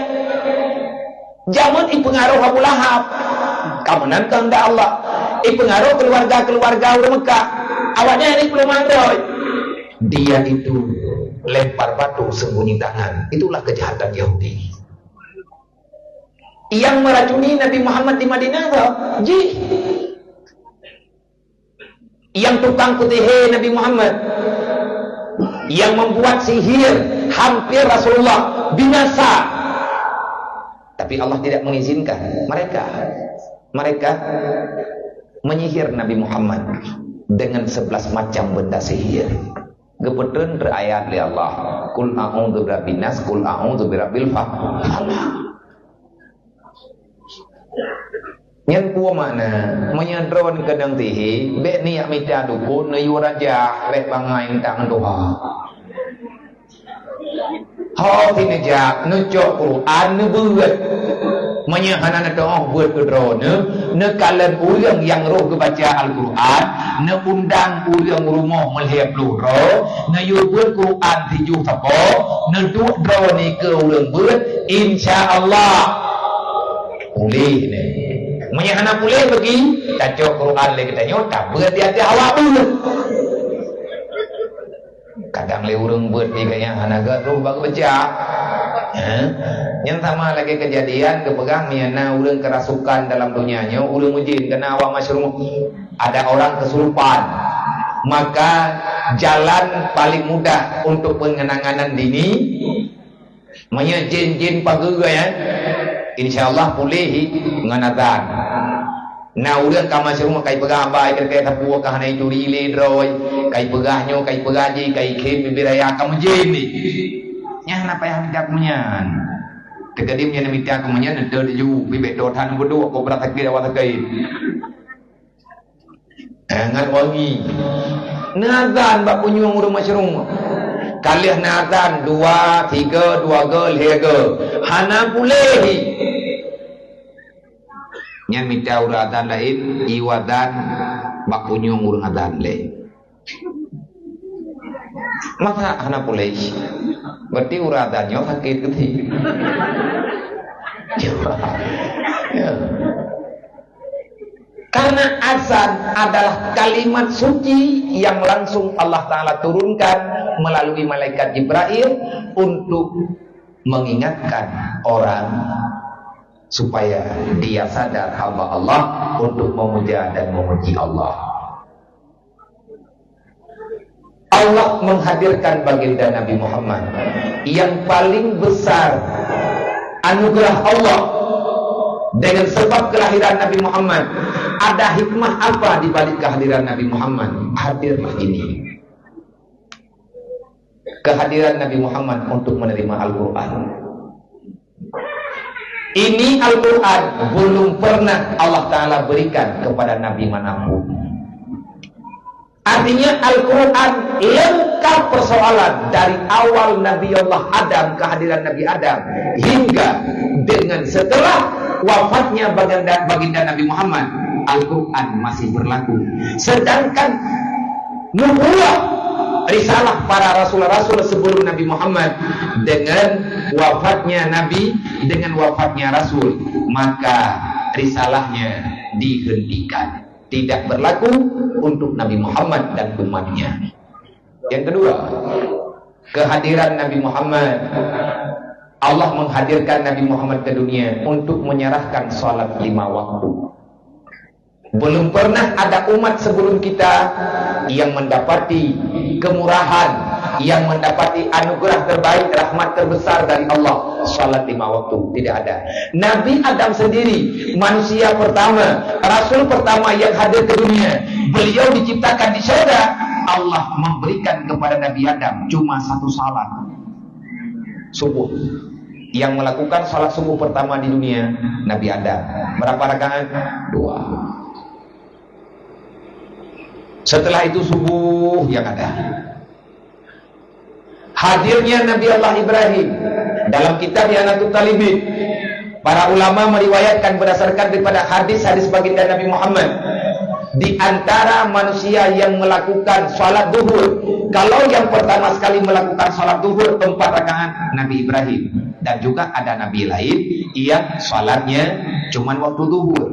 Zaman pengaruh Abu Lahab. Kamenan kehendak Allah. Pengaruh keluarga orang Mekah. Awaknya ini belum ada. Dia itu lempar batu sembunyi tangan. Itulah kejahatan Yahudi. Yang meracuni Nabi Muhammad di Madinah atau yang tukang kutihe Nabi Muhammad, yang membuat sihir hampir Rasulullah binasa, tapi Allah tidak mengizinkan mereka menyihir Nabi Muhammad dengan 11 macam benda sihir. Kebetulan ayat li Allah, kul a'udzu birabbin nas, kul a'udzu birabbil falaq. Yang kuah mana menyadron kadang tihi be ni amita dukun na yuraja le bangai tang doa. Hau tinja nucok Quran nu buat menyahana doa buat kedron ne kalen urang yang roh kebaca Al-Quran ne undang urang rumah melihap luro ne yu buat Quran tiju sapo ne duk drone ke urang buat insyaallah boleh ni. Menyahana boleh bagi cacok Quran le katanya tak berat di hati awak pun. Kadang le urang beut kayaknya hanaga roh bag baca. Yang sama lagi kejadian kepegang miana urang kerasukan dalam dunianya, urang mujin kena awak masyrum ada orang kesurupan. Maka jalan paling mudah untuk pengenanganan dini menya jin-jin pagaga ya. InsyaAllah boleh nganatan. Nah urang ka masyrum kai pegah bai kai tapua ka hanai curi le droi kai pegahnyo kai pegaji kai kem bibiraya ka mujin ni. Nya napa yang tidak munyan. Tegadim nya namita ka munyan de ju bibek dotan bodo ko berat takdir awak kai. Ngan wangi. Nazan bak punyung urang masyrum. Kalih nazan 2 3 2 gel hege. Hana pulehi. Nya minta uratan lain iwadan bak punyung urang adan le. Masa hana pulih. Berarti uratannya sakit gede. Ya. Karena azan adalah kalimat suci yang langsung Allah Ta'ala turunkan melalui malaikat Jibril untuk mengingatkan orang supaya dia sadar hamba Allah untuk memuja dan memuji Allah. Allah menghadirkan baginda Nabi Muhammad yang paling besar anugerah Allah. Dengan sebab kelahiran Nabi Muhammad, ada hikmah apa di balik kehadiran Nabi Muhammad? Hadirlah ini. Kehadiran Nabi Muhammad untuk menerima Al-Quran. Ini Al-Quran belum pernah Allah Ta'ala berikan kepada Nabi manapun. Artinya Al-Quran lengkap persoalan dari awal Nabi Allah Adam, kehadiran Nabi Adam, hingga dengan setelah wafatnya baginda Nabi Muhammad, Al-Quran masih berlaku. Sedangkan nubuwah, risalah para rasul-rasul sebelum Nabi Muhammad, dengan wafatnya Nabi, dengan wafatnya Rasul, maka risalahnya dihentikan. Tidak berlaku untuk Nabi Muhammad dan umatnya. Yang kedua, kehadiran Nabi Muhammad, Allah menghadirkan Nabi Muhammad ke dunia untuk menyerahkan salat 5 waktu. Belum pernah ada umat sebelum kita yang mendapati kemurahan, yang mendapati anugerah terbaik, rahmat terbesar dari Allah, salat 5 waktu. Tidak ada. Nabi Adam sendiri, manusia pertama, rasul pertama yang hadir ke dunia, beliau diciptakan di surga. Allah memberikan kepada Nabi Adam cuma 1 salat, subuh. Yang melakukan salat subuh pertama di dunia Nabi Adam. Berapa rakaat? 2. Setelah itu subuh yang ada. Hadirnya Nabi Allah Ibrahim dalam kitab Yanatul Talibin, para ulama meriwayatkan berdasarkan daripada hadis-hadis baginda Nabi Muhammad, di antara manusia yang melakukan salat duhur, kalau yang pertama sekali melakukan salat duhur 4 rakaat Nabi Ibrahim, dan juga ada nabi lain yang salatnya cuma waktu duhur.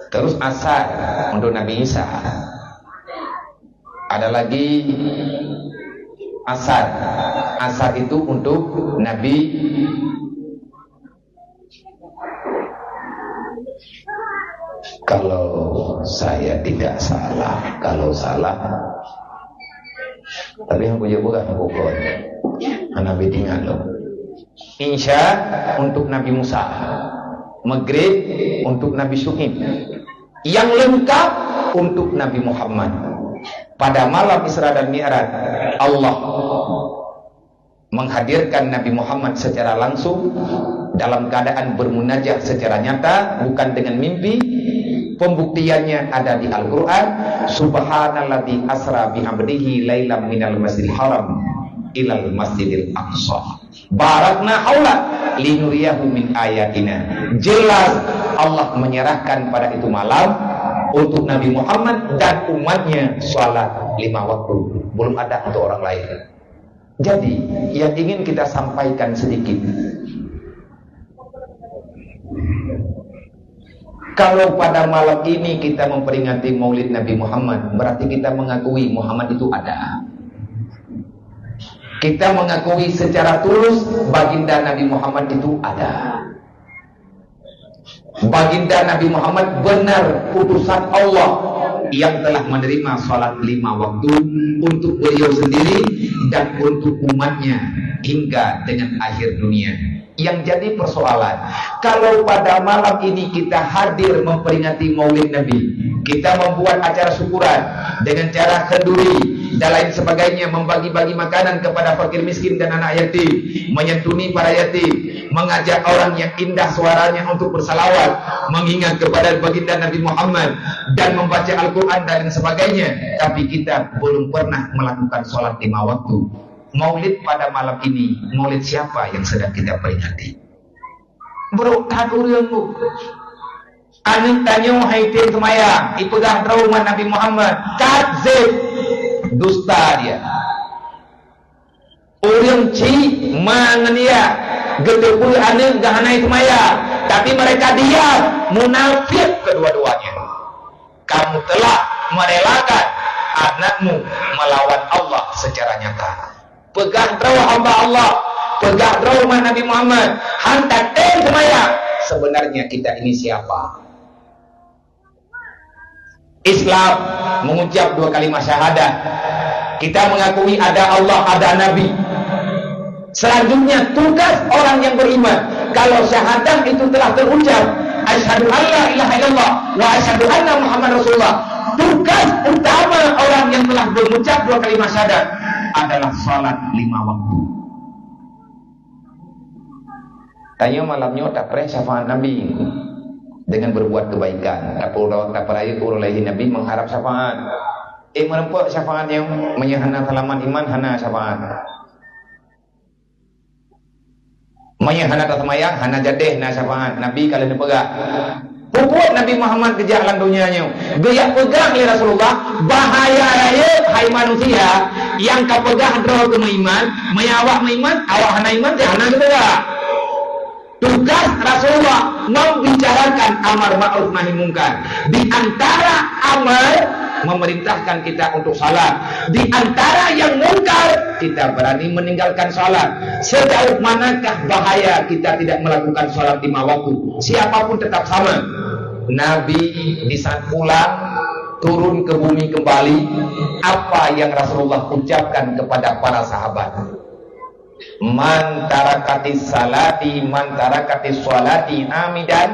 Terus asar untuk Nabi Isa. Ada lagi asar. Asar itu untuk Nabi kalau saya tidak salah, kalau salah tapi yang punya bukan pokok Nabi tinggal loh. Insya untuk Nabi Musa, Maghrib untuk Nabi Syuaib, yang lengkap untuk Nabi Muhammad. Pada malam Isra dan Mi'raj, Allah menghadirkan Nabi Muhammad secara langsung dalam keadaan bermunajat secara nyata, bukan dengan mimpi. Pembuktiannya ada di Al-Quran. Subhanalladzi asra bi'abdihi lailam minal masjidil haram ilal masjidil aqsa barakna haula linuriyahu min ayatina. Jelas Allah menyerahkan pada itu malam untuk Nabi Muhammad dan umatnya salat 5 waktu. Belum ada untuk orang lain. Jadi yang ingin kita sampaikan sedikit, kalau pada malam ini kita memperingati Maulid Nabi Muhammad, berarti kita mengakui Muhammad itu ada. Kita mengakui secara tulus baginda Nabi Muhammad itu ada. Baginda Nabi Muhammad benar utusan Allah yang telah menerima salat 5 waktu untuk beliau sendiri dan untuk umatnya hingga dengan akhir dunia. Yang jadi persoalan, kalau pada malam ini kita hadir memperingati Maulid Nabi, kita membuat acara syukuran dengan cara kenduri dan lain sebagainya, membagi-bagi makanan kepada fakir miskin dan anak yatim, menyantuni para yatim, mengajak orang yang indah suaranya untuk bersalawat, mengingat kepada baginda Nabi Muhammad, dan membaca Al-Quran dan sebagainya. Tapi kita belum pernah melakukan sholat 5 waktu. Maulid pada malam ini, maulid siapa yang sedang kita peringati? Bro, kadu yang bu. Anu tanya haitin semaya, ipegang trauma Nabi Muhammad, kadzib, dusta dia. Orang ci mangania, gedebul anu gahanai semaya, tapi mereka diam, munafik kedua-duanya. Kamu telah merelakan anakmu melawan Allah secara nyata. Pegang terus hamba Allah, pegang terus Nabi Muhammad, hantar ten semaya. Sebenarnya kita ini siapa? Islam mengucap 2 kalimat syahadah. Kita mengakui ada Allah, ada Nabi. Selanjutnya tugas orang yang beriman, kalau syahadat itu telah terucap, asyhadu an la ilaha illallah wa asyhadu anna Muhammad Rasulullah. Tugas utama orang yang telah mengucap 2 kalimat syahadat adalah salat 5 waktu. Tanya malamnya tak pernah syafaat Nabi dengan berbuat kebaikan. Tak pernah urulehi Nabi mengharap syafaat. Merempuk syafaat yang menyahana salaman iman hana syafaat. Menyahana tasmayang hana jadeh na syafaat. Nabi kalian pegang. Pukul Nabi Muhammad ke jalan dunianya. Gaya pegang oleh Rasulullah. Bahaya raya hai manusia yang kau pegang draw ke iman, menyawak iman, awak hana iman, hana kepegang. Tugas Rasulullah membicarakan amar ma'ruf nahi munkar. Di antara amar memerintahkan kita untuk salat. Di antara yang munkar kita berani meninggalkan salat. Sejauh manakah bahaya kita tidak melakukan salat 5 waktu? Siapapun tetap sama. Nabi di saat pulang turun ke bumi kembali, apa yang Rasulullah ucapkan kepada para sahabat? Man tarakatis salati man tarakatis salati amidan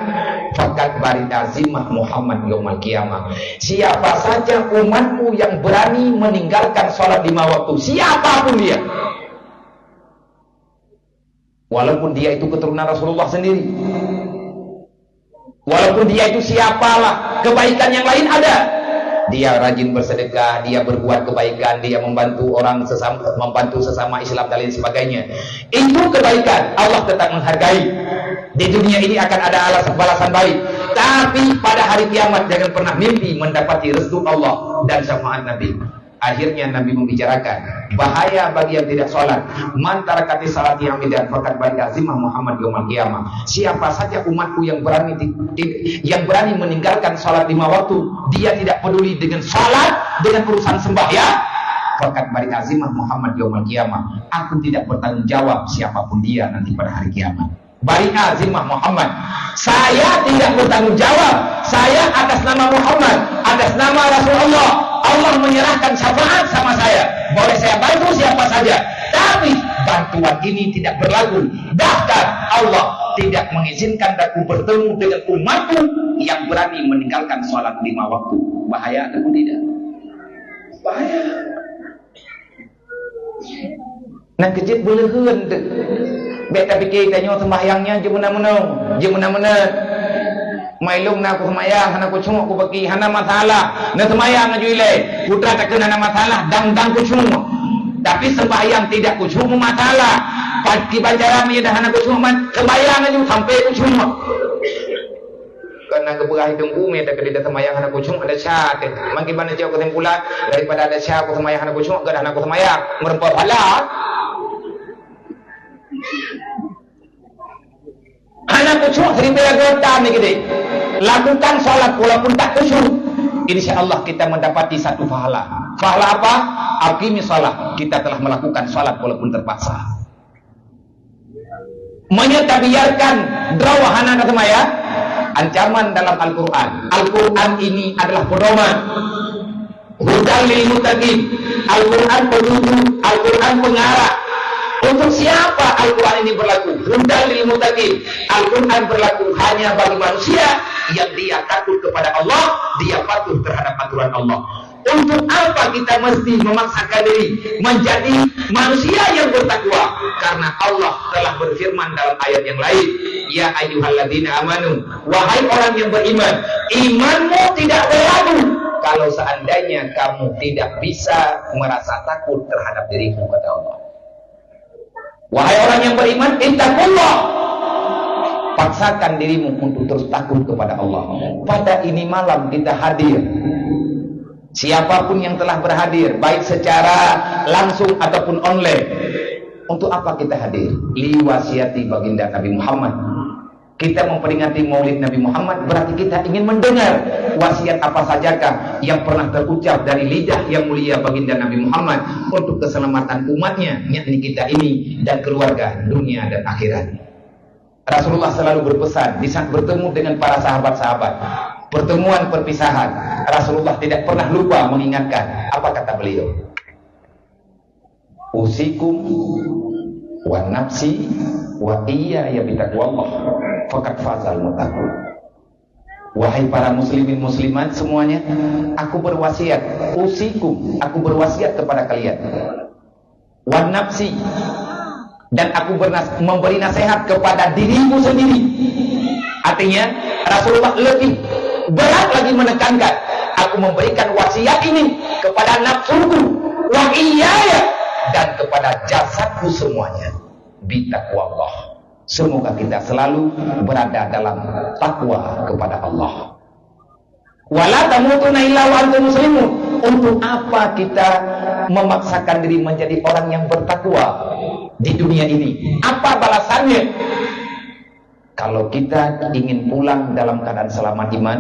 fakat barid azimah Muhammad yaumul qiyamah. Siapa saja umatku yang berani meninggalkan salat 5 waktu, siapapun dia, walaupun dia itu keturunan Rasulullah sendiri, walaupun dia itu siapalah, kebaikan yang lain ada, dia rajin bersedekah, dia berbuat kebaikan, dia membantu orang sesama, membantu sesama Islam dan lain sebagainya. Itu kebaikan, Allah tetap menghargai. Di dunia ini akan ada balasan baik. Tapi pada hari kiamat jangan pernah mimpi mendapati restu Allah dan syafaat Nabi. Akhirnya Nabi membicarakan bahaya bagi yang tidak sholat. Man tarakati salati amidan fakat barid azimah Muhammad yaumul qiyamah. Siapa saja umatku yang berani meninggalkan sholat 5 waktu, dia tidak peduli dengan sholat, dengan urusan sembahyang, fakat barid azimah Muhammad yaumul qiyamah. Aku tidak bertanggung jawab siapapun dia nanti pada hari kiamat. Barid azimah Muhammad, saya tidak bertanggung jawab. Saya atas nama Muhammad, atas nama Rasulullah, Allah menyerahkan syafaat sama saya. Boleh saya bantu siapa saja, tapi bantuan ini tidak berlaku. Bahkan Allah tidak mengizinkan aku bertemu dengan umatku yang berani meninggalkan sholat 5 waktu. Bahaya atau tidak? Bahaya. Nah kejit boleh hendak. Beta fikir tanya sembahyangnya je mana-mana. Mailung na aku semayang, hana aku cuma aku bagi, hana masalah. Na semayang aja ilai, putra tak kena masalah, dang ku cuma. Tapi sembahyang tidak ku cuma masalah. Pagi banjaran ni dah hana ku cuma, sembahyang aja sampai ku cuma. Karena keberah hitung bumi, tak kena semayang hana ku cuma ada syak. Makin mana jauh kesimpulan daripada ada syak aku semayang hana ku cuma, kada hana ku semayang merempah pahala. Anak khusyuk seribu anggota ni gede. Lakukan sholat walaupun tak khusyuk, insya Allah kita mendapati satu pahala. Pahala apa? Aqimi sholat. Kita telah melakukan sholat walaupun terpaksa. Menyatabiarkan drawahana kesemaya, ancaman dalam Al-Quran. Al-Quran ini adalah pedoman. Hudal lil muttaqin. Al-Quran petunjuk, Al-Quran pengarah. Untuk siapa Al-Quran ini berlaku? Hudal lil muttaqin. Al-Quran berlaku hanya bagi manusia yang dia takut kepada Allah, dia patuh terhadap aturan Allah. Untuk apa kita mesti memaksakan diri menjadi manusia yang bertakwa? Karena Allah telah berfirman dalam ayat yang lain, ya ayyuhalladzina amanu, wahai orang yang beriman, imanmu tidak berlaku kalau seandainya kamu tidak bisa merasa takut terhadap dirimu, kata Allah. Wahai orang yang beriman, ittaqullah, paksakan dirimu untuk terus takut kepada Allah. Pada ini malam kita hadir. Siapapun yang telah berhadir, baik secara langsung ataupun online, untuk apa kita hadir? Liwasiati baginda Nabi Muhammad. Kita memperingati Maulid Nabi Muhammad, berarti kita ingin mendengar wasiat apa sajakah yang pernah terucap dari lidah yang mulia baginda Nabi Muhammad untuk keselamatan umatnya, yakni kita ini dan keluarga dunia dan akhirat. Rasulullah selalu berpesan di saat bertemu dengan para sahabat-sahabat, pertemuan perpisahan, Rasulullah tidak pernah lupa mengingatkan. Apa kata beliau? Usikum wa nafsi wa iya ya bitaqwallah faqad fazal muttaqun. Wahai para muslimin muslimat semuanya, aku berwasiat, usikum, aku berwasiat kepada kalian. Wa nafsi, dan aku memberi nasihat kepada dirimu sendiri. Artinya Rasulullah lebih berat lagi menekankan, aku memberikan wasiat ini kepada nafsuku wa iyaya, dan kepada jasadku semuanya. Bitaqwallah. Semoga kita selalu berada dalam takwa kepada Allah. Wala tamutunna illa wa antum muslimun. Untuk apa kita memaksakan diri menjadi orang yang bertakwa di dunia ini? Apa balasannya? Kalau kita ingin pulang dalam keadaan selamat iman,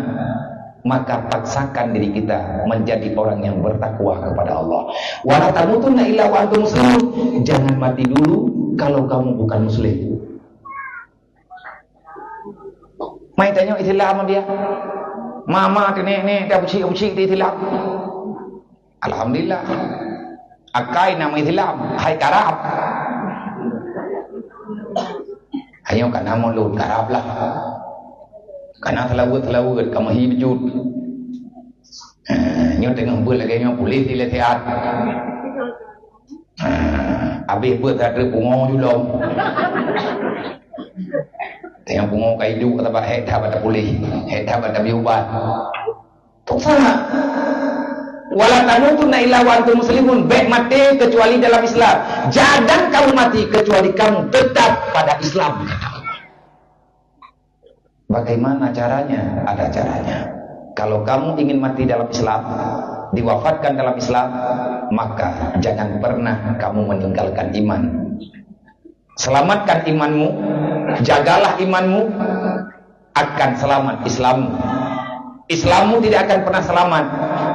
maka paksakan diri kita menjadi orang yang bertakwa kepada Allah. Wala tamutunna illa wa antum muslimun. Jangan mati dulu kalau kamu bukan muslim. Mai tanya Islam dia. Mama tu nenek dah ucik di Islam. Alhamdulillah. Akai nama Islam, hai karab. Ayo kan nama lu karab lah. Karena telawut kamu hijut. Nyo tengah buat lagi nyo polis di letiat. Habis buat ada pungo julom. Tengah pungo kaidu kata pak hek dah pada polis, hek dah pada biubat. Tok sana. Wala tamutunna illa wa antum muslimun. Baik mati kecuali dalam Islam. Jangan kamu mati kecuali kamu tetap pada Islam, kata Allah. Bagaimana caranya? Ada caranya. Kalau kamu ingin mati dalam Islam, diwafatkan dalam Islam, maka jangan pernah kamu meninggalkan iman. Selamatkan imanmu, jagalah imanmu, akan selamat Islammu. Islammu tidak akan pernah selamat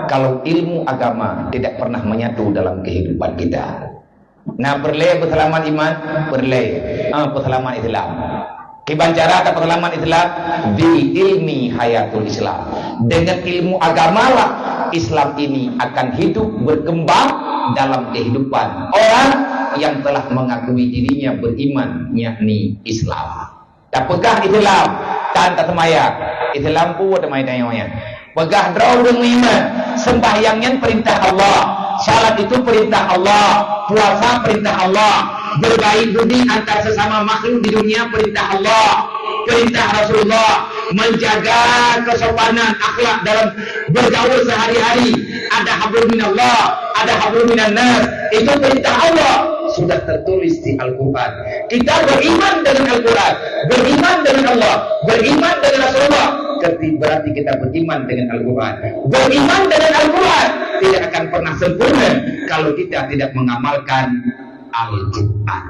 kalau ilmu agama tidak pernah menyatu dalam kehidupan kita. Nah, berleh berselamat iman, berleh berselamat Islam. Kiban cara atau berselamat Islam bi ilmi hayatul Islam. Dengan ilmu agamalah Islam ini akan hidup berkembang dalam kehidupan orang yang telah mengakui dirinya beriman, yakni Islam. Tak pegang Islam tanpa semaya. Islam pun ada tanya. Pegah draw dengan iman. Sembahyangnya perintah Allah, salat itu perintah Allah, puasa perintah Allah, berbaik budi antar sesama makhluk di dunia perintah Allah, perintah Rasulullah, menjaga kesopanan akhlak dalam bergaul sehari-hari. Ada hablum minallah, ada hablum minan nas. Itu perintah Allah, sudah tertulis di Al-Quran. Kita beriman dengan Al-Quran, beriman dengan Allah, beriman dengan Rasulullah. Berarti kita beriman dengan Al-Quran. Beriman dengan Al-Quran tidak akan pernah sempurna kalau kita tidak mengamalkan Al-Quran.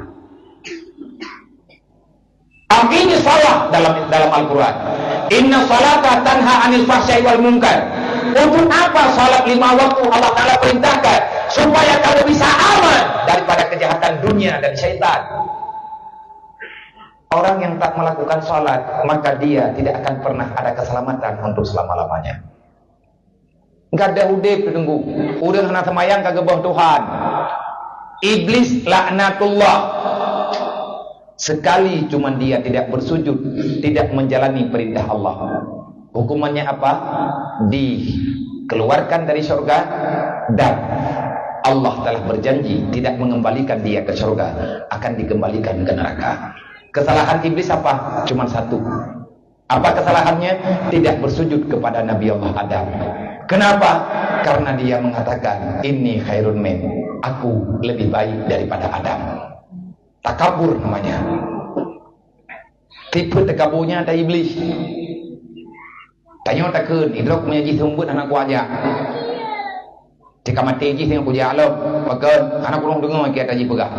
Ini salah dalam Al-Quran. Inna salata tanha anil fahsya'i wal munkar. Untuk apa salat 5 waktu Allah Ta'ala perintahkan? Supaya kamu bisa aman daripada kejahatan dunia dan syaitan. Orang yang tak melakukan salat, maka dia tidak akan pernah ada keselamatan untuk selama-lamanya. Enggak ada udip ditunggu. Udah kena semayang kagak boh Tuhan. Iblis laknatullah. Sekali cuman dia tidak bersujud, tidak menjalani perintah Allah. Hukumannya apa? Dikeluarkan dari surga, dan Allah telah berjanji tidak mengembalikan dia ke surga, akan dikembalikan ke neraka. Kesalahan iblis apa? Cuma satu. Apa kesalahannya? Tidak bersujud kepada Nabi Allah Adam. Kenapa? Karena dia mengatakan, ini khairun min, aku lebih baik daripada Adam. Takabur namanya. Tipe takaburnya ada iblis. Tanya takun, idrok punya jis umbut anak wajah. Jika mati jis yang puja Allah, maka anak kurang dengar kita jis pegah.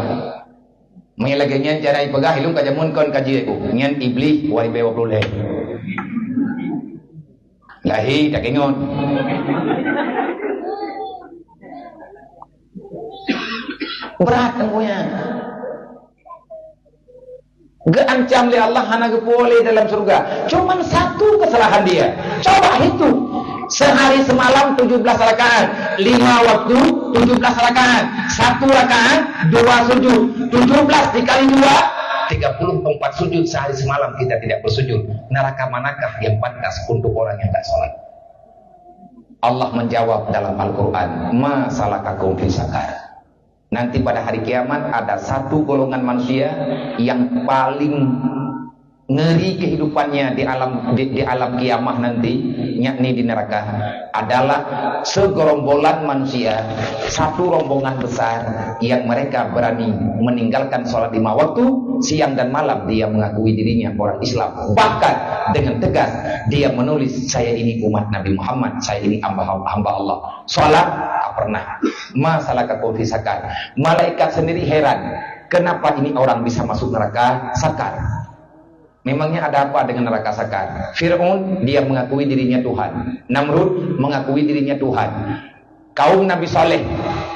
Mengelak nyan cara ipegah ilung kajamun kon kaji aku. Nyan iblis wari bewa pulih. Lahi tak ingon. Berat tempuhnya. Geancam oleh Allah hana gepole dalam surga. Cuman satu kesalahan dia. Coba hitung. Sehari semalam 17 rakaat, 5 waktu 17 rakaat. 1 rakaat 2 sujud. 17 dikali 2 34 sujud sehari semalam kita tidak bersujud. Neraka manakah yang pantas untuk orang yang tak sholat? Allah menjawab dalam Al-Quran, ma salakakum fi sakar. Nanti pada hari kiamat ada satu golongan manusia yang paling ngeri kehidupannya di alam kiamah nanti, yakni di neraka, adalah segerombolan manusia, satu rombongan besar yang mereka berani meninggalkan sholat 5 waktu, siang dan malam dia mengakui dirinya orang Islam. Bahkan dengan tegas dia menulis, saya ini umat Nabi Muhammad, saya ini hamba Allah. Sholat tak pernah. Masalah fi sakar. Malaikat sendiri heran, kenapa ini orang bisa masuk neraka sakar? Memangnya ada apa dengan neraka sakar? Fir'aun, dia mengakui dirinya Tuhan. Namrud mengakui dirinya Tuhan. Kaum Nabi Saleh,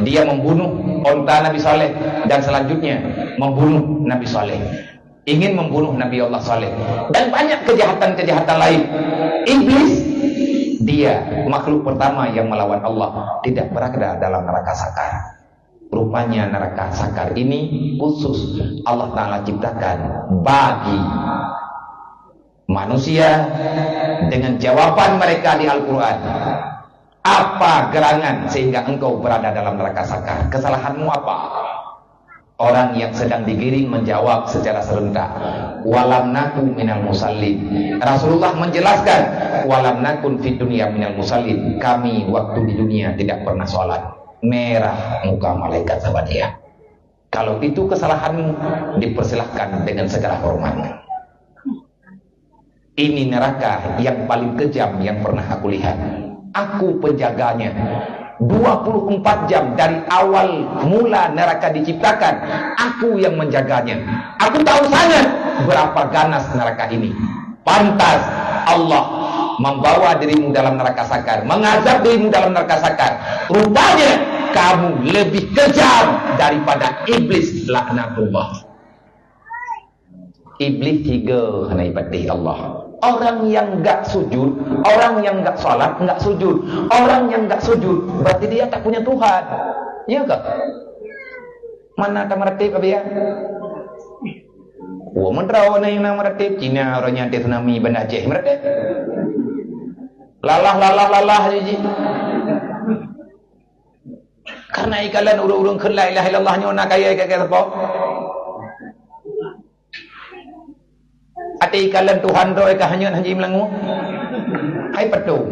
dia membunuh onta Nabi Saleh, dan selanjutnya membunuh Nabi Saleh, ingin membunuh Nabi Allah Saleh, dan banyak kejahatan-kejahatan lain. Iblis, dia makhluk pertama yang melawan Allah, tidak berada dalam neraka sakar. Rupanya neraka sakar ini khusus Allah Ta'ala ciptakan bagi manusia dengan jawaban mereka di Al-Quran. Apa gerangan sehingga engkau berada dalam neraka sakar? Kesalahanmu apa? Orang yang sedang digiring menjawab secara serentak, walam naku minal musallin. Rasulullah menjelaskan, walam nakun fid dunya minal musallin. Kami waktu di dunia tidak pernah sholat. Merah muka malaikat sama dia. Kalau itu kesalahanmu, dipersilahkan dengan segala hormat. Ini neraka yang paling kejam yang pernah aku lihat. Aku penjaganya 24 jam dari awal mula neraka diciptakan. Aku yang menjaganya. Aku tahu sangat berapa ganas neraka ini. Pantas Allah membawa dirimu dalam neraka sakar, mengazab dirimu dalam neraka sakar. Rupanya kamu lebih kejam daripada iblis, laknatullah. Iblis tiga kena ibadih Allah. Orang yang enggak sujud, orang yang enggak sholat, enggak sujud. Orang yang enggak sujud, berarti dia tak punya Tuhan. Iya enggak? Mana tak meretip apa ya? Wah, menterau na yang meretip. Cina orangnya anti tsunami Banda Aceh meretip. Lalah je. Karena ikalan urung-urung ke la ilaha illallah nyona kaya apa? Ada ikalan Tuhan tu eka hanya haji melangu. Hai petu.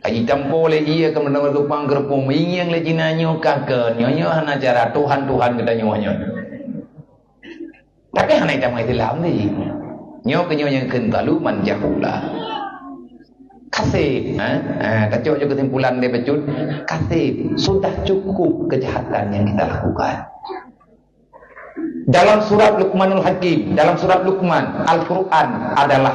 Haji tampo le iya ke menawar kupang gerpung ingin le jinanyo kaken nyonya hana cara Tuhan kita nyonya. Tapi hana ita mai tilam ni. Nyo ke nyonya ken talu manjahula. Kasih, kacau je kesimpulan dia pecut. Kasih, sudah cukup kejahatan yang kita lakukan. Dalam surat Luqmanul Hakim, dalam surat Luqman, Al-Quran adalah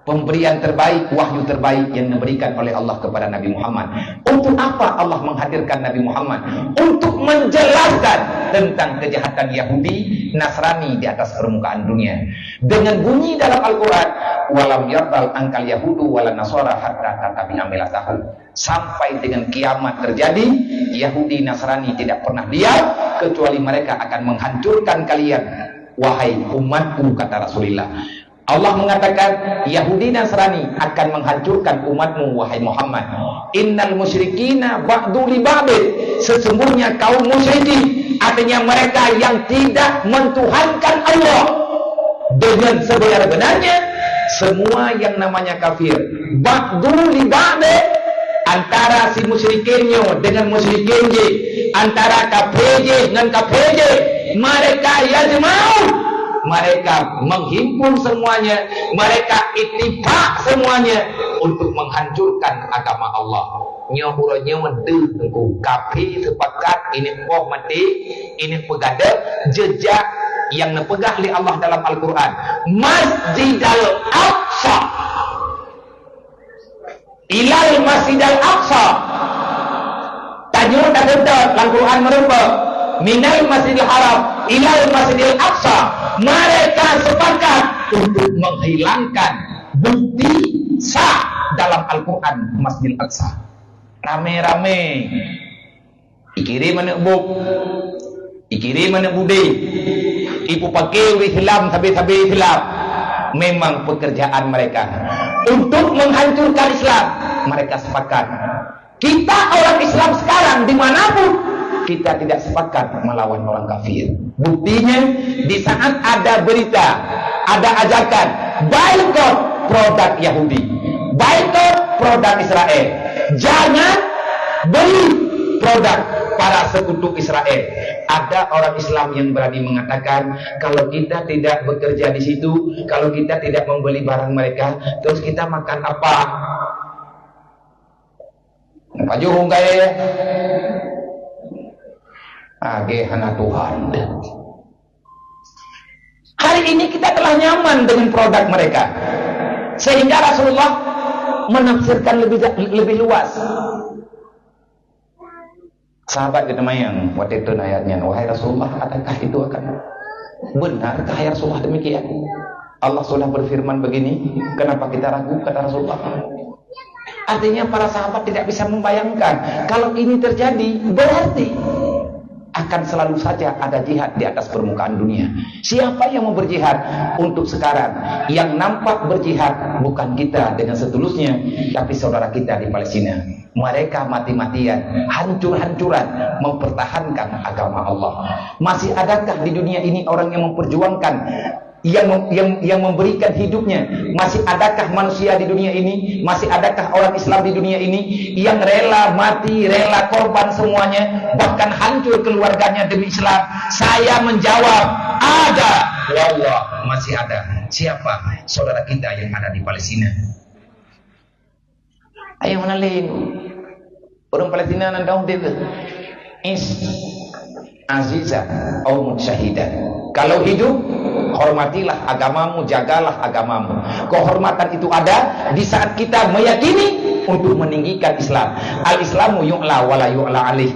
pemberian terbaik, wahyu terbaik yang diberikan oleh Allah kepada Nabi Muhammad. Untuk apa Allah menghadirkan Nabi Muhammad? Untuk menjelaskan tentang kejahatan Yahudi, Nasrani di atas permukaan dunia. Dengan bunyi dalam Al-Quran, walam yardal angkal Yahudu wala nasara hatta tatabi'a millatahum. Sampai dengan kiamat terjadi, Yahudi Nasrani tidak pernah diam kecuali mereka akan menghancurkan kalian, wahai umatku, kata Rasulullah. Allah mengatakan Yahudi Nasrani akan menghancurkan umatmu, wahai Muhammad. Innal musyrikina ba'du li ba'din. Sesungguhnya kaum musyrikin, artinya mereka yang tidak mentuhankan Allah dengan sebenar-benarnya, semua yang namanya kafir. Ba'du li ba'din, antara si musyrikinnya dengan musyrikinnya, antara kafirnya dengan kafirnya, mereka yajma'un. Mereka menghimpun semuanya, mereka ittifaq semuanya untuk menghancurkan agama Allah. Nyohuranya mende tengku kafir sepakat ini poh mati, ini pegada jejak yang nepegah oleh Allah dalam Al-Quran. Masjidil Aqsa, ilal Masjidil Aqsa. Tajur tak ada Al-Quran merupa minal Masjidil Haram ilal Masjidil Aqsa. Mereka sepakat untuk menghilangkan bukti sah dalam Al-Quran Masjidil Aqsa. Rame-rame Ikirim mana buk, ikirim mana budi, ibu pakai Islam tabi-tabi Islam. Memang pekerjaan mereka untuk menghancurkan Islam. Mereka sepakat. Kita orang Islam sekarang dimanapun kita tidak sepakat melawan orang kafir. Buktinya di saat ada berita, ada ajakan boikot produk Yahudi, boikot produk Israel, jangan beli produk para sekutu Israel. Ada orang Islam yang berani mengatakan, kalau kita tidak bekerja di situ, kalau kita tidak membeli barang mereka, terus kita makan apa? Pajuhung kaya hana Tuhan. Hari ini kita telah nyaman dengan produk mereka, sehingga Rasulullah menafsirkan lebih luas. Sahabat kita mayang waktu itu ayatnya, wahai Rasulullah, adakah itu akan benarkah ya Rasulullah demikian? Allah sudah berfirman begini, kenapa kita ragu, kata Rasulullah. Artinya para sahabat tidak bisa membayangkan kalau ini terjadi, berarti akan selalu saja ada jihad di atas permukaan dunia. Siapa yang mau berjihad untuk sekarang? Yang nampak berjihad bukan kita dengan setulusnya, tapi saudara kita di Palestina. Mereka mati-matian, hancur-hancuran mempertahankan agama Allah. Masih adakah di dunia ini orang yang memperjuangkan, yang memberikan hidupnya? Masih adakah manusia di dunia ini? Masih adakah orang Islam di dunia ini yang rela mati, rela korban semuanya, bahkan hancur keluarganya demi Islam? Saya menjawab, ada. Wallah, masih ada. Siapa? Saudara kita yang ada di Palestina. Ayo mana lain? Orang Palestina nan daun dia aziza atau musyahidah. Kalau hidup, hormatilah agamamu, jagalah agamamu. Kehormatan itu ada di saat kita meyakini untuk meninggikan Islam. Al-Islamu yu'la wa la yu'la alaih.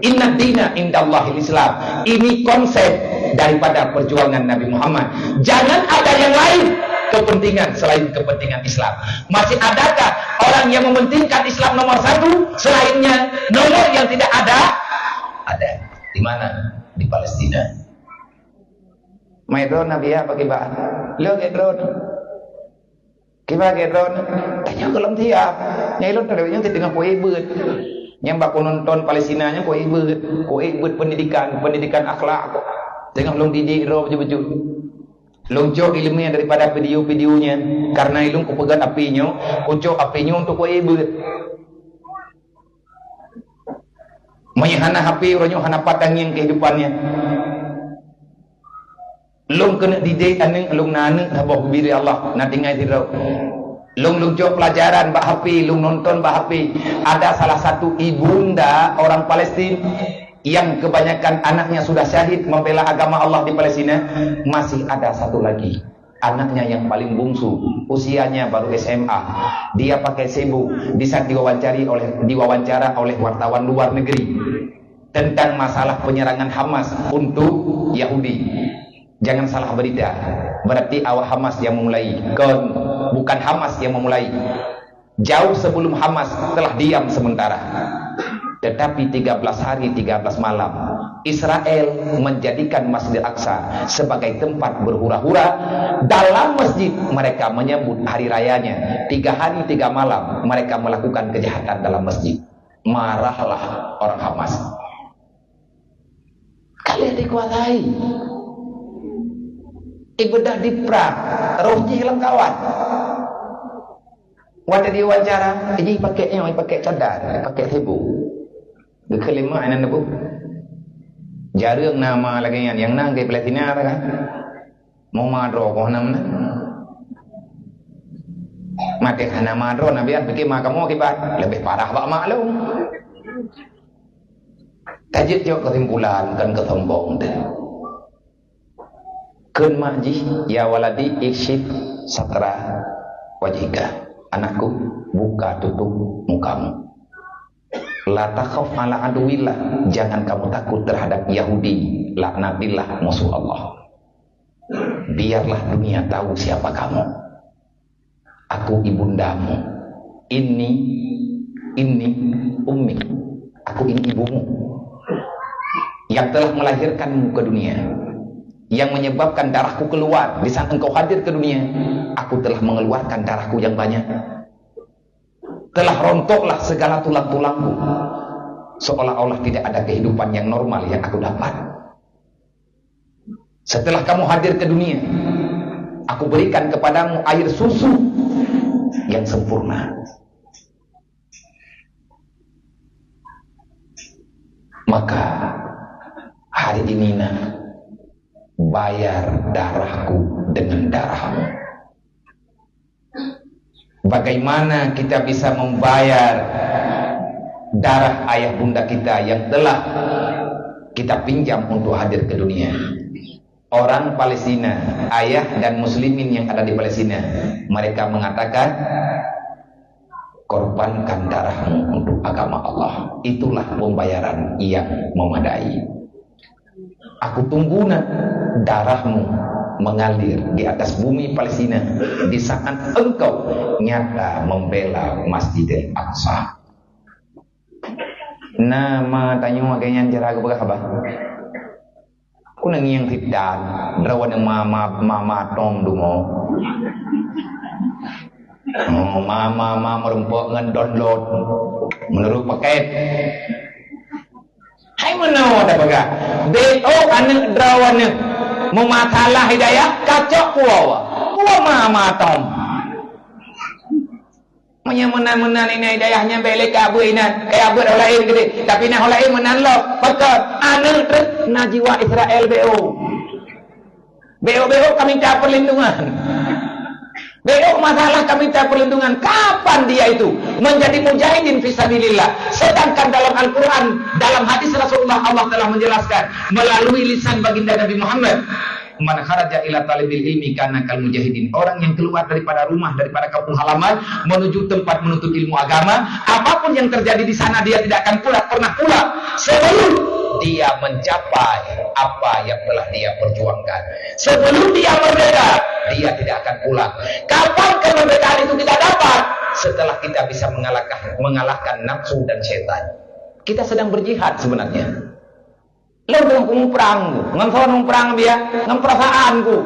Inna dina indallahil Islam. Ini konsep daripada perjuangan Nabi Muhammad. Jangan ada yang lain kepentingan selain kepentingan Islam. Masih adakah orang yang mementingkan Islam nomor satu, selainnya nomor yang tidak ada? Ada. Di mana? Di Palestina. Maidron Nabi ya pakai bahan. Lo gedron. Kiba gedron. Tanya kelam tiap. Nyai lo terlebihnya tengah kue beut. Nyambak penonton Palestinanya kue beut pendidikan akhlak. Tengah belum didik roh betul-betul. Lonjok ilmunya daripada video-videonya, karena ilmu kupegat apinya, kucok apinya untuk kue beut. Mayahana HP orangnya hana patangin kehidupannya. Long kena didik aneng long nane habah biri Allah nanti ngai dirau. Long jok pelajaran bah HP, long nonton bah HP. Ada salah satu ibunda orang Palestina yang kebanyakan anaknya sudah syahid membela agama Allah di Palestina. Masih ada satu lagi, anaknya yang paling bungsu, usianya baru SMA. Dia pakai sebu di saat diwawancara oleh wartawan luar negeri tentang masalah penyerangan Hamas untuk Yahudi. Jangan salah berita, berarti awak Hamas yang memulai, bukan Hamas yang memulai. Jauh sebelum Hamas telah diam sementara. Tetapi 13 hari 13 malam Israel menjadikan Masjid Al-Aqsa sebagai tempat berhura-hura. Dalam masjid mereka menyambut hari rayanya. 3 hari 3 malam mereka melakukan kejahatan dalam masjid. Marahlah orang Hamas. Kalian dikuasai, ibadah diperang, rohnya hilang kawan. Waktu diwawancara, ini pakai cadar, pakai sebu. Kelima anak bu, jarang nama lagi yang nang di Palestina kan, mau madro kau namna, mati karena madro nabi an pergi makamu kibat lebih parah pak maklum. Tajid jauh kesimpulan kan kesombong deh. Kun maji ya waladi isyif satra wajhika, anakku buka tutup mukamu. La takhaf ala aduwillah, jangan kamu takut terhadap Yahudi, laknatillah, musuh Allah. Biarlah dunia tahu siapa kamu. Aku ibundamu. Ini ummi. Aku ini ibumu. yang telah melahirkanmu ke dunia, yang menyebabkan darahku keluar. Di saat engkau hadir ke dunia, aku telah mengeluarkan darahku yang banyak. Telah rontoklah segala tulang-tulangku, seolah-olah tidak ada kehidupan yang normal yang aku dapat. Setelah kamu hadir ke dunia, aku berikan kepadamu air susu yang sempurna. Maka hari ini bayar darahku dengan darahmu. Bagaimana kita bisa membayar darah ayah bunda kita yang telah kita pinjam untuk hadir ke dunia? Orang Palestina, ayah dan muslimin yang ada di Palestina, mereka mengatakan, korbankan darahmu untuk agama Allah. Itulah pembayaran yang memadai. Aku tunggu darahmu mengalir di atas bumi Palestina di saat engkau nyata membela Masjidil Aqsa. Nama tanya makanya cara aku berkhabar. Aku nangi yang tidak rawan yang mama tom dungo. Mama merumpok dengan download menurut paket. Hai mana ada baga? Beto anak drawane mematalah hidayah kacok kuwa mama tom. Menyemenan ini hidayahnya balik ke abu ini kayak abu olain gede, tapi nah olain menan lo pakai anak terus najiwa Israel BO kami minta perlindungan. BO masalah kami minta perlindungan. Kapan dia itu menjadi mujahidin fisabilillah? Sedangkan dalam Al-Quran, dalam hadis Rasulullah, Allah telah menjelaskan melalui lisan baginda Nabi Muhammad, man kharaja ila talibil ilmi kana kal mujahidin. Orang yang keluar daripada rumah, daripada kampung halaman menuju tempat menuntut ilmu agama, apapun yang terjadi di sana dia tidak akan pernah pulang sebelum dia mencapai apa yang telah dia perjuangkan. Sebelum dia merdeka, dia tidak akan pulang. Kapan kemerdekaan itu kita dapat? Setelah kita bisa mengalahkan nafsu dan setan. Kita sedang berjihad sebenarnya. Lo belum perang, ngam perang dia, ngam perasaanku.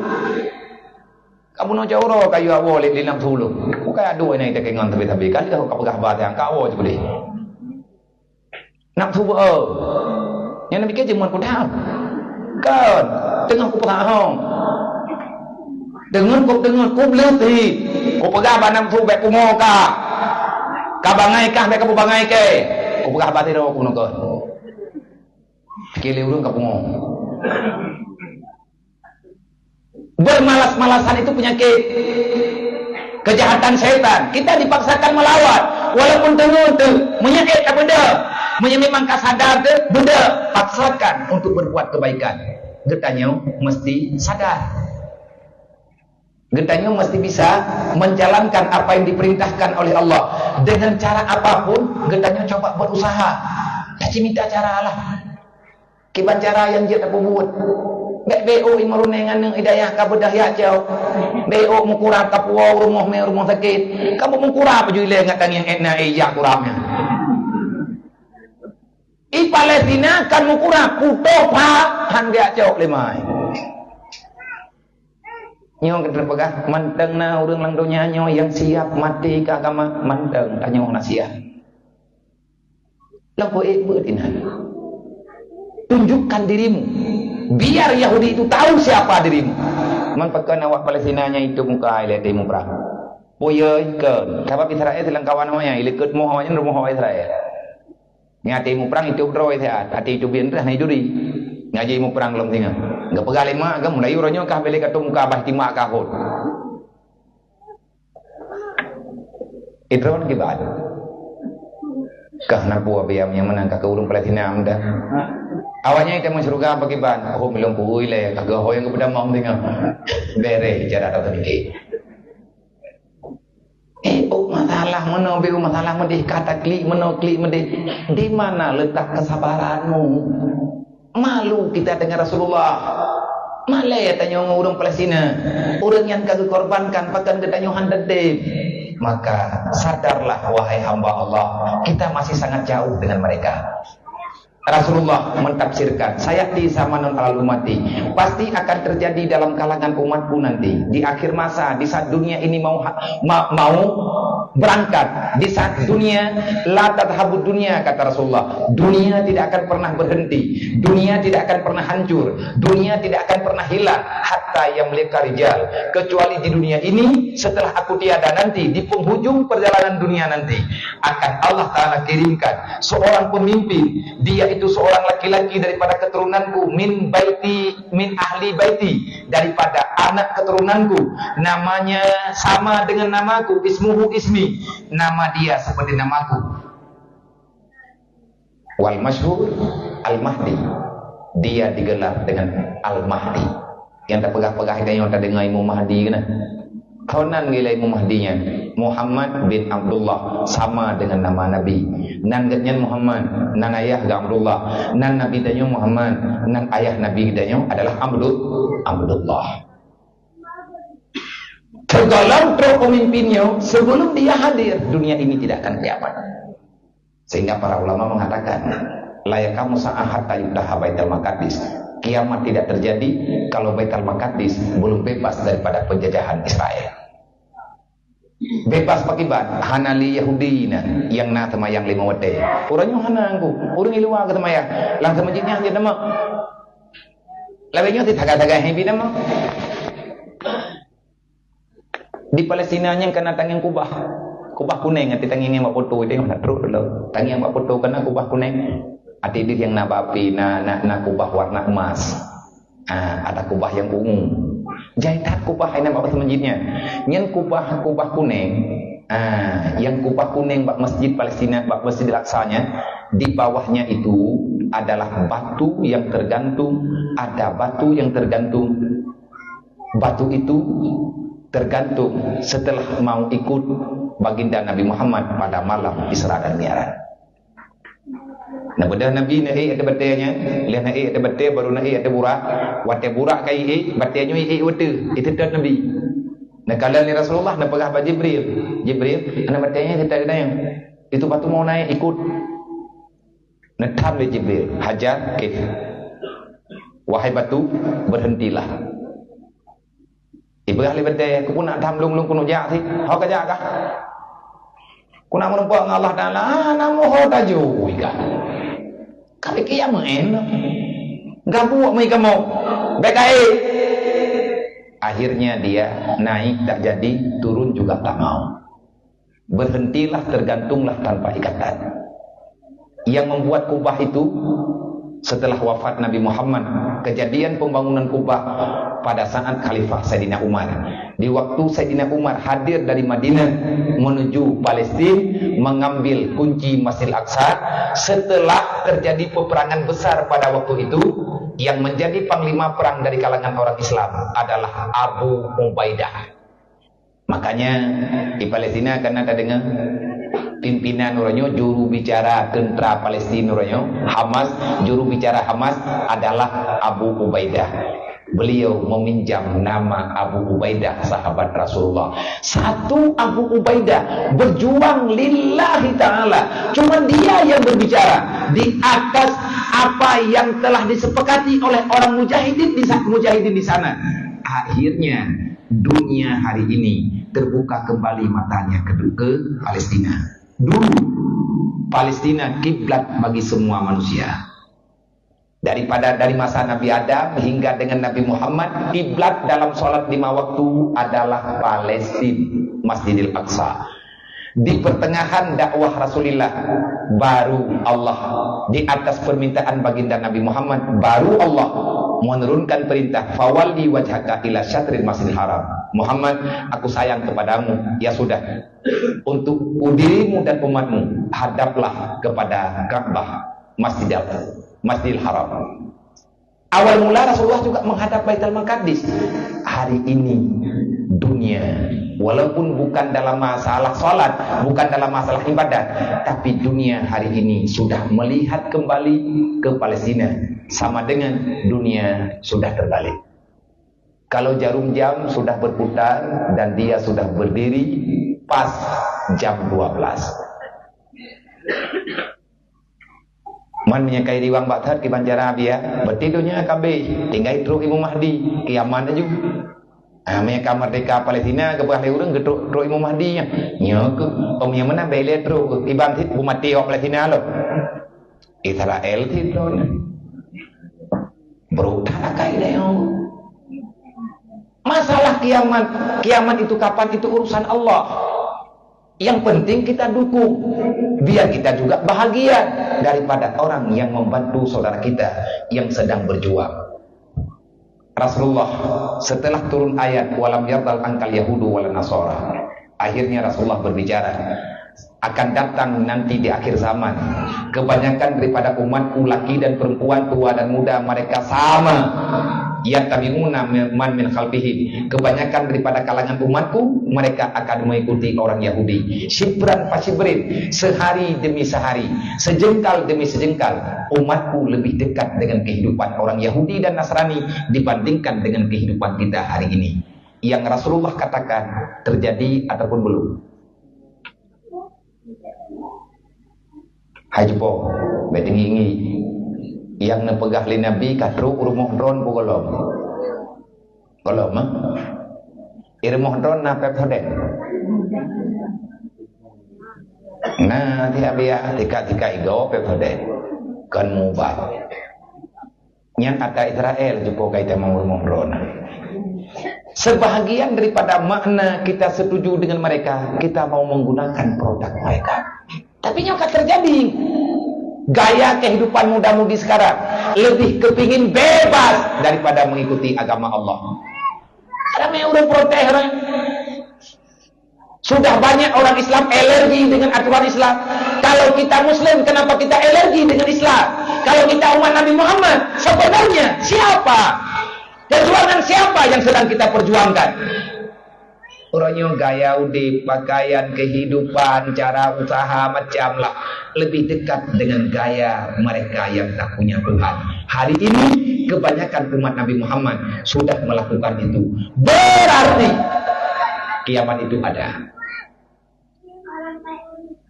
Kamu no jauh kayu awal di 60. Aku kayak dua ini kita kengan tapi kali kau pegah batang kau aja boleh. Nak tu yang nabi kerja muat kudang. Kan, tengah ku perang. Dengar ku beleti. Ku pegah banam tu baik ku moka. Kabangai kah baik ku bangai ke. Ku pegah bati ro ku nokon. Kili urung kapungong. Bermalas-malasan itu penyakit kejahatan setan. Kita dipaksakan melawan walaupun tenung menyakit ke benda, memang kasadar ke benda, paksakan untuk berbuat kebaikan. Getanya mesti sadar. Getanya mesti bisa menjalankan apa yang diperintahkan oleh Allah dengan cara apapun. Getanya coba berusaha. Tak minta cara Allah. Kiban cara yang dia tak buat. Gak BO imarunengan ng hidayah ka bedah ya jauh. BO mengkurap kapuaw rumah sakit. Kamu mengkurap juga ingatan yang etna iya kurapnya. I Palestina kan mengkurap puto pa han dia jauh lemai. Nyong kita pegah manteng na urang lang donya nyo yang siap mati ke agama manteng tanyo na siap. Lagu beutinan. Tunjukkan dirimu. Biar Yahudi itu tahu siapa dirimu. Man pakai awak Palestinanya itu muka ile timu perang. Boye ke. Sebab Israel silang kawan namanya. Ilikut mohonnya rumah Israel. Ngati mu perang itu bro sehat. Hati itu biar dah duri. Ngaji mu perang belum tinggal. Enggak pegal lima agak mulai uronyo kah beli ketemu muka bah timak kahut. Itu kan kibat. Kah narbu abiam yang menangkap ke urung Palestina anda. Awalnya itu mensuruh bagi ban. Aku belum puhui le. Kagak hoy yang kepada mau tinggal. Bere cara atau ini. Masalah masalah medih kata klik medih. Di mana letak kesabaranmu? Malu kita dengan Rasulullah. Malay tanya orang Palestina. Orang yang kagak korbankan pakan ketanyohan dedek. Maka sadarlah wahai hamba Allah, kita masih sangat jauh dengan mereka. Rasulullah mentafsirkan, sayati zamanon alal umati, pasti akan terjadi dalam kalangan umatku nanti di akhir masa, di saat dunia ini mau berangkat, di saat dunia la tadhabu dunia, kata Rasulullah, dunia tidak akan pernah berhenti, dunia tidak akan pernah hancur, dunia tidak akan pernah hilang hatta yamlika rijal, kecuali di dunia ini setelah aku tiada nanti, di penghujung perjalanan dunia nanti akan Allah Ta'ala kirimkan seorang pemimpin, dia itu seorang laki-laki daripada keturunanku, min ahli baiti, daripada anak keturunanku, namanya sama dengan namaku, ismuhu ismi, nama dia seperti namaku. Wal masyhur al-mahdi, dia digelar dengan al-mahdi. Yang tak pegah-pegah yang tak dengar Imam Mahdi kena. Kaunan gila Imam Mahdinya Muhammad bin Abdullah, sama dengan nama Nabi. Nan gatnya Muhammad, nan ayah ga Abdullah, nan Nabi danyo Muhammad, nan ayah Nabi danyo adalah Abdullah. Tergolong pro pemimpinnya sebelum dia hadir, dunia ini tidak akan kiamat. Sehingga para ulama mengatakan, layakamu sa'ahat tayyudaha Baitul Maqdis. Kiamat tidak terjadi kalau Baitul Maqdis belum bebas daripada penjajahan Israel. Bebas pakibat hanali Yahudina yang na temayang lima wate. Orangnya hanangku, orang iluwa ke temayang. Langsung masjidnya dia nama. Labenya ti taga-taga happy nama. Di Palestina yang kena tangan kubah kuning, ati tangan yang foto itu yang nak terus dulu. Tangan yang foto kena kubah kuning. Ati dia yang nabapi na kubah warna emas. Ada kubah yang ungu. Jahitan kubah ini bak masjidnya. Yang kubah kuning. Yang kubah kuning bak masjid Palestina, bak masjid Al-Aqsanya, di bawahnya itu adalah batu yang tergantung, ada batu yang tergantung. Batu itu tergantung setelah mau ikut baginda Nabi Muhammad pada malam Isra dan Mi'raj. Nah, pada Nabi ada batenya, lihat ada bate baru ada burak, wate burak kai batenya wate, itu dah Nabi. Nah, kalau ni Rasulullah nak pegah pada Jibril, ana batenya kita ada yang itu batu mau naik ikut. Nah, tham Jibril, hajar kif. Wahai batu, berhentilah. Ibrah le bate, aku pun nak tham lung kuno jak sih. Hau ka jak kah? Ku nak menumpang Allah Taala, namo ho taju ika. Kali kiamat gabu mai kamu bekai. Akhirnya dia naik tak jadi, turun juga tak mau. Berhentilah, tergantunglah tanpa ikatan. Yang membuat kubah itu setelah wafat Nabi Muhammad, kejadian pembangunan kubah pada saat Khalifah Sayyidina Umar. Di waktu Sayyidina Umar hadir dari Madinah menuju Palestina, mengambil kunci Masjidil Aqsa, setelah terjadi peperangan besar pada waktu itu, yang menjadi panglima perang dari kalangan orang Islam adalah Abu Ubaidah. Makanya di Palestina kan ada dengan pimpinan orangnya, juru bicara tentara Palestina orangnya, Hamas, juru bicara Hamas adalah Abu Ubaidah. Beliau meminjam nama Abu Ubaidah, sahabat Rasulullah. Satu Abu Ubaidah berjuang lillahi ta'ala. Cuma dia yang berbicara di atas apa yang telah disepakati oleh orang mujahidin di sana. Akhirnya dunia hari ini terbuka kembali matanya ke Palestina. Dulu Palestina kiblat bagi semua manusia. Dari masa Nabi Adam hingga dengan Nabi Muhammad, kiblat dalam sholat 5 waktu adalah Palestina, Masjidil Aqsa. Di pertengahan dakwah Rasulullah, baru Allah di atas permintaan baginda Nabi Muhammad, baru Allah menurunkan perintah fawalli wajhaka ila syatril Masjidil Haram. Muhammad, aku sayang kepadamu, ya sudah, untuk dirimu dan umatmu hadaplah kepada Ka'bah, Masjidil Haram. Awal mula Rasulullah juga menghadap Baitul Maqdis. Hari ini dunia, walaupun bukan dalam masalah salat, bukan dalam masalah ibadat, tapi dunia hari ini sudah melihat kembali ke Palestina, sama dengan dunia sudah terbalik. Kalau jarum jam sudah berputar dan dia sudah berdiri pas jam 12. Man menyakai diwang baktat ki banjara dia, bertidurnya kabeh, tinggal terus Imam Mahdi, kiamat aja. Mereka merdeka Palestina ke bahaya orang getuk terus Imam Mahdi nya. Nya ke om yang mana bele terus ibam tit mati orang Palestina lo. Israel tit lo. Berudah kai deh. Masalah kiamat itu kapan itu urusan Allah. Yang penting kita dukung biar kita juga bahagia daripada orang yang membantu saudara kita yang sedang berjuang. Rasulullah setelah turun ayat walam yardal angkal yahudu wal nasara, akhirnya Rasulullah berbicara akan datang nanti di akhir zaman kebanyakan daripada umatku laki dan perempuan, tua dan muda, mereka sama yattabi'una man min khalfihim, kebanyakan daripada kalangan umatku mereka akan mengikuti orang Yahudi, shibran fasibrin, sehari demi sehari, sejengkal demi sejengkal. Umatku lebih dekat dengan kehidupan orang Yahudi dan Nasrani dibandingkan dengan kehidupan kita hari ini. Yang Rasulullah katakan terjadi ataupun belum? Hajpo betingi yang nepegah li Nabi katru urmoh dron pugolom golom irmoh dron na pep hoden nah ti abia tika igo pep hoden kan mubah yang kata Israel jupo kaita urmoh dron. Sebahagian daripada makna kita setuju dengan mereka, kita mau menggunakan produk mereka. Tapi nyokap terjadi gaya kehidupan muda-mudi sekarang lebih kepingin bebas daripada mengikuti agama Allah. Ramai orang protes orang. Sudah banyak orang Islam alergi dengan aturan Islam. Kalau kita Muslim, kenapa kita alergi dengan Islam? Kalau kita umat Nabi Muhammad, sebenarnya siapa? Perjuangan siapa yang sedang kita perjuangkan? Orangnya gaya udip, pakaian, kehidupan, cara usaha macam lah lebih dekat dengan gaya mereka yang tak punya Tuhan. Hari ini kebanyakan umat Nabi Muhammad sudah melakukan itu. Berarti kiamat itu ada.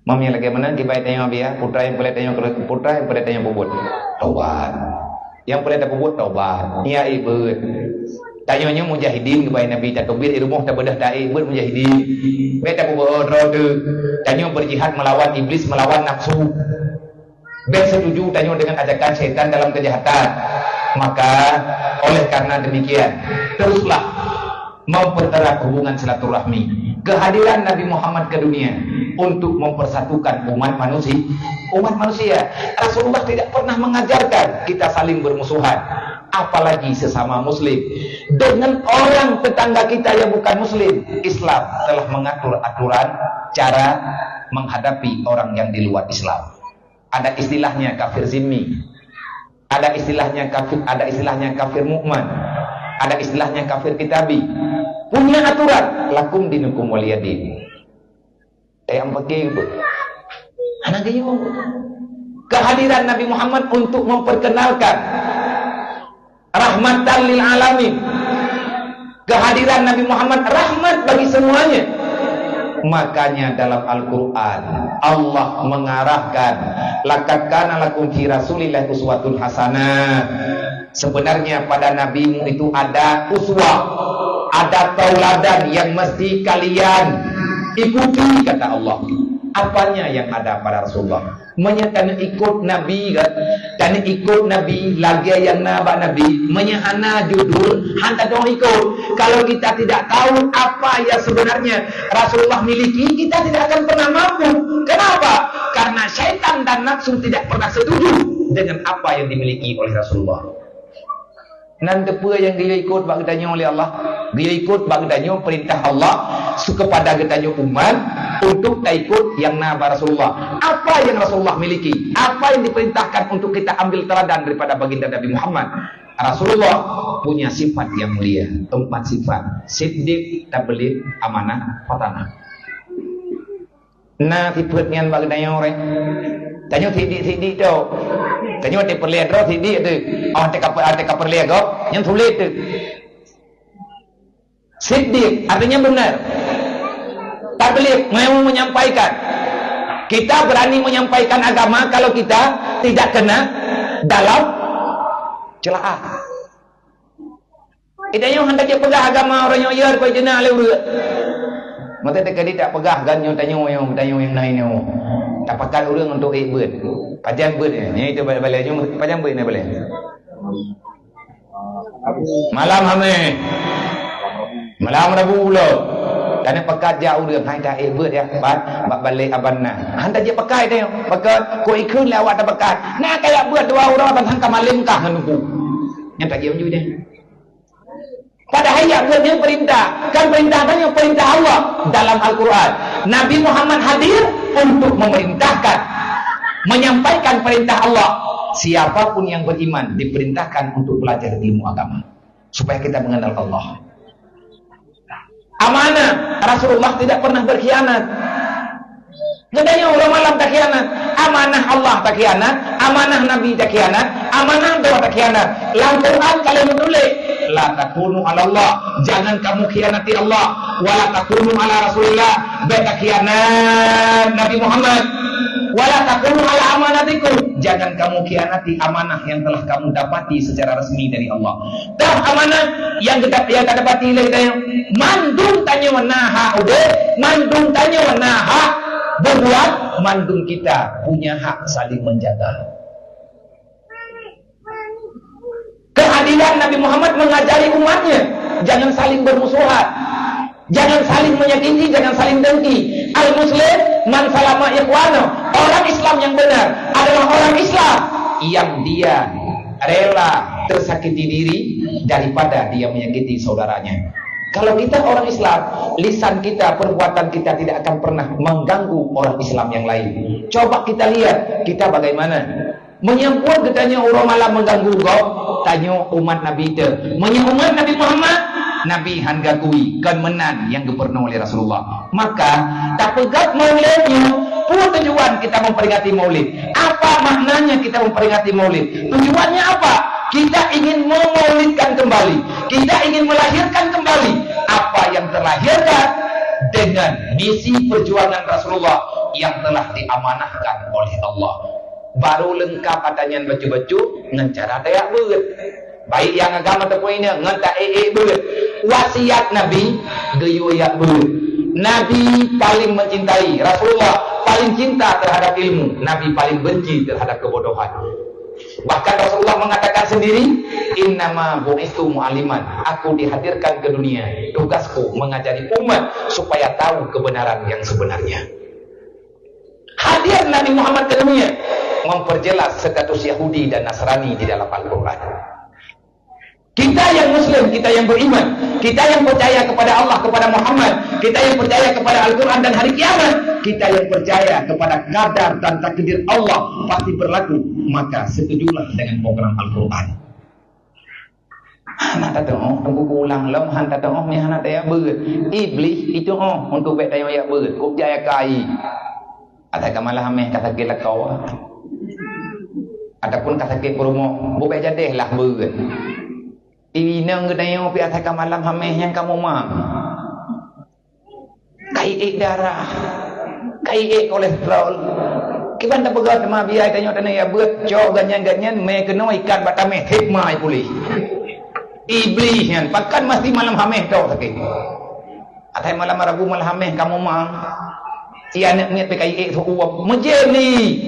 Mami lagi mana kita tanya dia putra yang boleh tanya putra yang boleh tanya bubut. Taubat. Yang boleh tak bubut taubat. Ya ibu. Tanyanya mujahidin kepada Nabi takbir irumuh tak bedah dai bermujahidin. Beta bubut rodu. Tanya berjihad melawan iblis, melawan nafsu. Bet setuju tanya dengan ajakan setan dalam kejahatan. Maka oleh karena demikian teruslah mempererat hubungan silaturahmi. Kehadiran Nabi Muhammad ke dunia untuk mempersatukan umat manusia. Rasulullah tidak pernah mengajarkan kita saling bermusuhan, apalagi sesama muslim. Dengan orang tetangga kita yang bukan muslim, Islam telah mengatur aturan cara menghadapi orang yang di luar Islam. Ada istilahnya kafir zimmi, ada istilahnya kafir mu'min, ada istilahnya kafir kitabi. Punya aturan lakum dinukum waliyadin. Yang pakai itu. Anak gayung. Kehadiran Nabi Muhammad untuk memperkenalkan rahmatan lil alamin. Kehadiran Nabi Muhammad rahmat bagi semuanya. Makanya dalam Al-Quran Allah mengarahkan laqad kana lakum fi Rasulillah uswatun hasanah. Sebenarnya pada nabimu itu ada uswah, ada tauladan yang mesti kalian ikuti, kata Allah. Apanya yang ada pada Rasulullah? Menyatakan ikut Nabi kan? Dan ikut Nabi lagi yang nabak Nabi menyahana judul hantar dong ikut. Kalau kita tidak tahu apa yang sebenarnya Rasulullah miliki, kita tidak akan pernah mampu. Kenapa? Karena syaitan dan nafsu tidak pernah setuju dengan apa yang dimiliki oleh Rasulullah. Nanti apa yang dia ikut bagi tanya oleh Allah? Dia ikut bagi tanya perintah Allah kepada kita umat untuk tak ikut yang Nabi Rasulullah. Apa yang Rasulullah miliki? Apa yang diperintahkan untuk kita ambil teladan daripada baginda Nabi Muhammad? Rasulullah punya sifat yang mulia, 4 sifat: siddiq, tabligh, amanah, fatanah. Nah, sifat yang bagi tanya orang. Tanya siddiq tu. Tanya dia perlihat roh siddiq tu. Ada perlihat kau yang sulit tu. Siddiq artinya benar. Tabligh mau menyampaikan. Kita berani menyampaikan agama kalau kita tidak kena dalam celaan. Idanya hendak dia pegah agama orang yang yer kau jenah le urut. Mata tak kadi tak pegah ganyo tanyo yang lain nyo. Tak pakai urang untuk beut. Pajan beut ni itu balik jom pajan beut ni balik. Malam hame. Malam Rabu pula. Karena pekat jauh dia hai dah beut ya. Bak balik abana. Hendak dia pakai dia. Pakai ko ikun lewat tak pakai. Nak kaya beut dua orang tentang kamalim kah menunggu. Yang tak jauh dia. Padahal yang benar perintah. Kan perintah tanya perintah Allah dalam Al-Quran. Nabi Muhammad hadir untuk memerintahkan, menyampaikan perintah Allah. Siapapun yang beriman diperintahkan untuk belajar ilmu agama supaya kita mengenal Allah. Amanah. Rasulullah tidak pernah berkhianat. Gedanya orang malam tak khianat. Amanah Allah tak khianat. Amanah Nabi tak khianat. Amanah doa tak khianat. Dalam Quran kalian menulis, la takunu ala Allah, jangan kamu khianati Allah. Wala takunu ala Rasulullah, beta khianat Nabi Muhammad. Wala takunu ala amanatikum, jangan kamu khianati amanah yang telah kamu dapati secara resmi dari Allah. Dan amanah yang kita dapati oleh kita, mandung tanya wanaha ude, mandung tanya wanaha berbuat, mandung kita punya hak saling menjaga. Keadilan Nabi Muhammad mengajari umatnya jangan saling bermusuhan, jangan saling menyakiti, jangan saling dengki. Al-Muslim man salama ikhwano. Orang Islam yang benar adalah orang Islam yang dia rela tersakiti diri daripada dia menyakiti saudaranya. Kalau kita orang Islam, lisan kita, perbuatan kita tidak akan pernah mengganggu orang Islam yang lain. Coba kita lihat kita bagaimana. Menyambut katanya orang malam mengganggu kau, tanya umat Nabi itu. Menyambut umat Nabi Muhammad, Nabi hanggakui kan menan yang pernah oleh Rasulullah. Maka tak pegat maulidnya. Pun tujuan kita memperingati maulid. Apa maknanya kita memperingati maulid? Tujuannya apa? Kita ingin memaulidkan kembali. Kita ingin melahirkan kembali apa yang terlahirkan dengan misi perjuangan Rasulullah yang telah diamanahkan oleh Allah. Baru lengkap adanya baju-baju dengan cara dayak beut. Baik yang agama terpoinnya dengan tak beut. Wasiat Nabi geyo yak beut. Nabi paling mencintai, Rasulullah paling cinta terhadap ilmu, Nabi paling benci terhadap kebodohan. Bahkan Rasulullah mengatakan sendiri, innama bu'istu mu'aliman, aku dihadirkan ke dunia, tugasku mengajari umat supaya tahu kebenaran yang sebenarnya. Hadir Nabi Muhammad ke dunia memperjelas status Yahudi dan Nasrani di dalam Al-Quran. Kita yang Muslim, kita yang beriman, kita yang percaya kepada Allah, kepada Muhammad, kita yang percaya kepada Al-Quran dan hari kiamat, kita yang percaya kepada qadar dan takdir Allah pasti berlaku, maka setujulah dengan program Al-Quran. Anak tak tahu, tunggu pulang lah, anak tak tahu, ni anak tak berat. Iblis itu untuk baik tak yang berat, kau jaya kai. Atakan malah ameh kata kira kau. Ataupun kata kira rumah, bukan jadilah berat. Ina ngedayang pi atas malam hameh yang kamu mah. Kai darah. Kai kolesterol. Kiban tak pegat mah biai tanya tanya ya beut jo ganyan-ganyan me kena ikan batame hikmah pulih. Iblis kan pakan mesti malam hameh tau sakit. Atai malam Rabu malam hameh kamu mah. Sia nak niat pe kai so uap menjeni.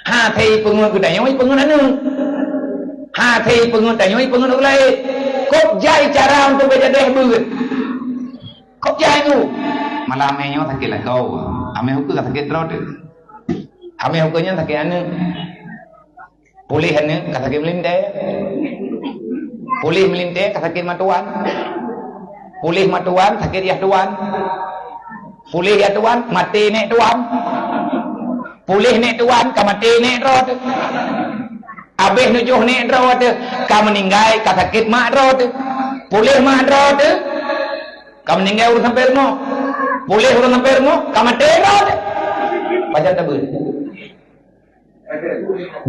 Ha thei pengun gudanya oi pengun anu. Hati pengun tanya, pengun lain. Kok jai cara untuk berjadah beut. Kok jai tu? Malam amenya sakit lah kau. Ameh hukum sakit terus. Ameh hukumnya sakit anu. Pulih anu, sakit melintai. Pulih melintai, sakit matuan. Pulih matuan, sakit ya tuan. Pulih ya tuan, mati nek tuan. Pulih nek tuan, mati nek terus. Habis nujuh ni rawat tu, kau meninggal, kau sakit mak rawat tu, pulih mak rawat tu, kau meninggal urus sampai rumah, pulih urus sampai rumah, kau mati rawat tu, macam tu ber.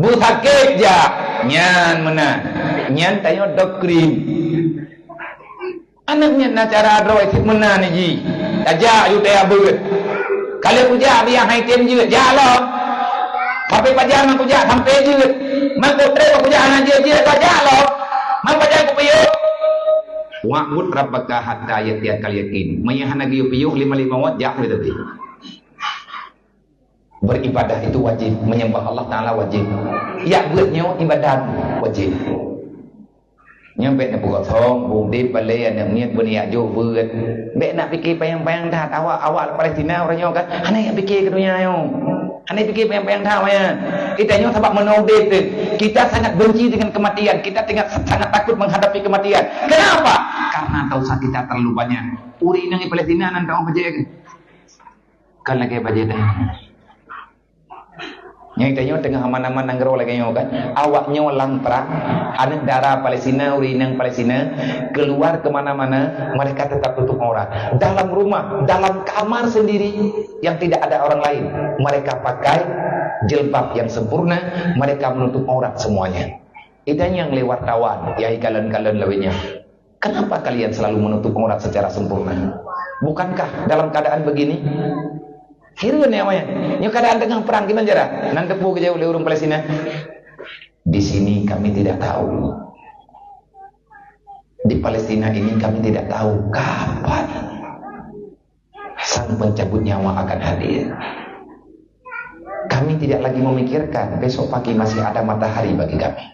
Bu sakit je, nyan mana, nyan tanya dokrim. Anaknya nak cara rawat itu mana ni ji, tajak you tanya ber. Kalau puja biar haitim je, jalan. Tapi pajak mang pujak sampai je. Mang putre pujak anak je pajak lo. Mang pajak ku piyu. Wa'bud rabbaka hatta yatiyakal yakin. Mayahan lagi piyu 55 watt jak tadi. Beribadah itu wajib, menyembah Allah Ta'ala wajib. Ya buatnya ibadat wajib. Nyampe nak buat song, budi balai ada niat berniat jo buat. Bek nak fikir payang-payang dah awak Palestina orangnya kan. Anai fikir ke dunia yo. Anai fikir payang-payang dah ya. Kita nyo sebab menodit. Kita sangat benci dengan kematian. Kita sangat takut menghadapi kematian. Kenapa? Karena dosa kita terlalu banyak. Uri nang Palestina nan tahu baje kan lagi baje dah. Yang kita tengah aman-aman nanggero lagi kan. Awaknya lang perang. Anak darah Palestina, urinang Palestina keluar kemana-mana, mereka tetap tutup aurat. Dalam rumah, dalam kamar sendiri yang tidak ada orang lain, mereka pakai jilbab yang sempurna, mereka menutup aurat semuanya. Itu yang lewat tawan, ya kalian lainnya. Kenapa kalian selalu menutup aurat secara sempurna? Bukankah dalam keadaan begini? Hirun ya maya. Nyo keadaan tengah perang gimana cara? Nan depu ke jauh urang Palestina. Di sini kami tidak tahu. Di Palestina ini kami tidak tahu kapan sang pencabut nyawa akan hadir. Kami tidak lagi memikirkan besok pagi masih ada matahari bagi kami.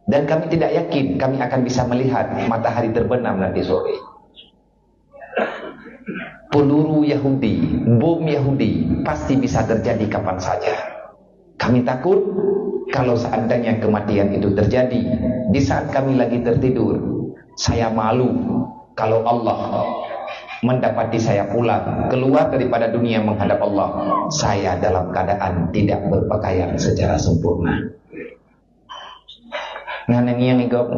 Dan kami tidak yakin kami akan bisa melihat matahari terbenam nanti sore. Peluru Yahudi, bom Yahudi pasti bisa terjadi kapan saja. Kami takut kalau seandainya kematian itu terjadi di saat kami lagi tertidur. Saya malu kalau Allah mendapati saya pulang keluar daripada dunia menghadap Allah, saya dalam keadaan tidak berpakaian secara sempurna. Nah yang igop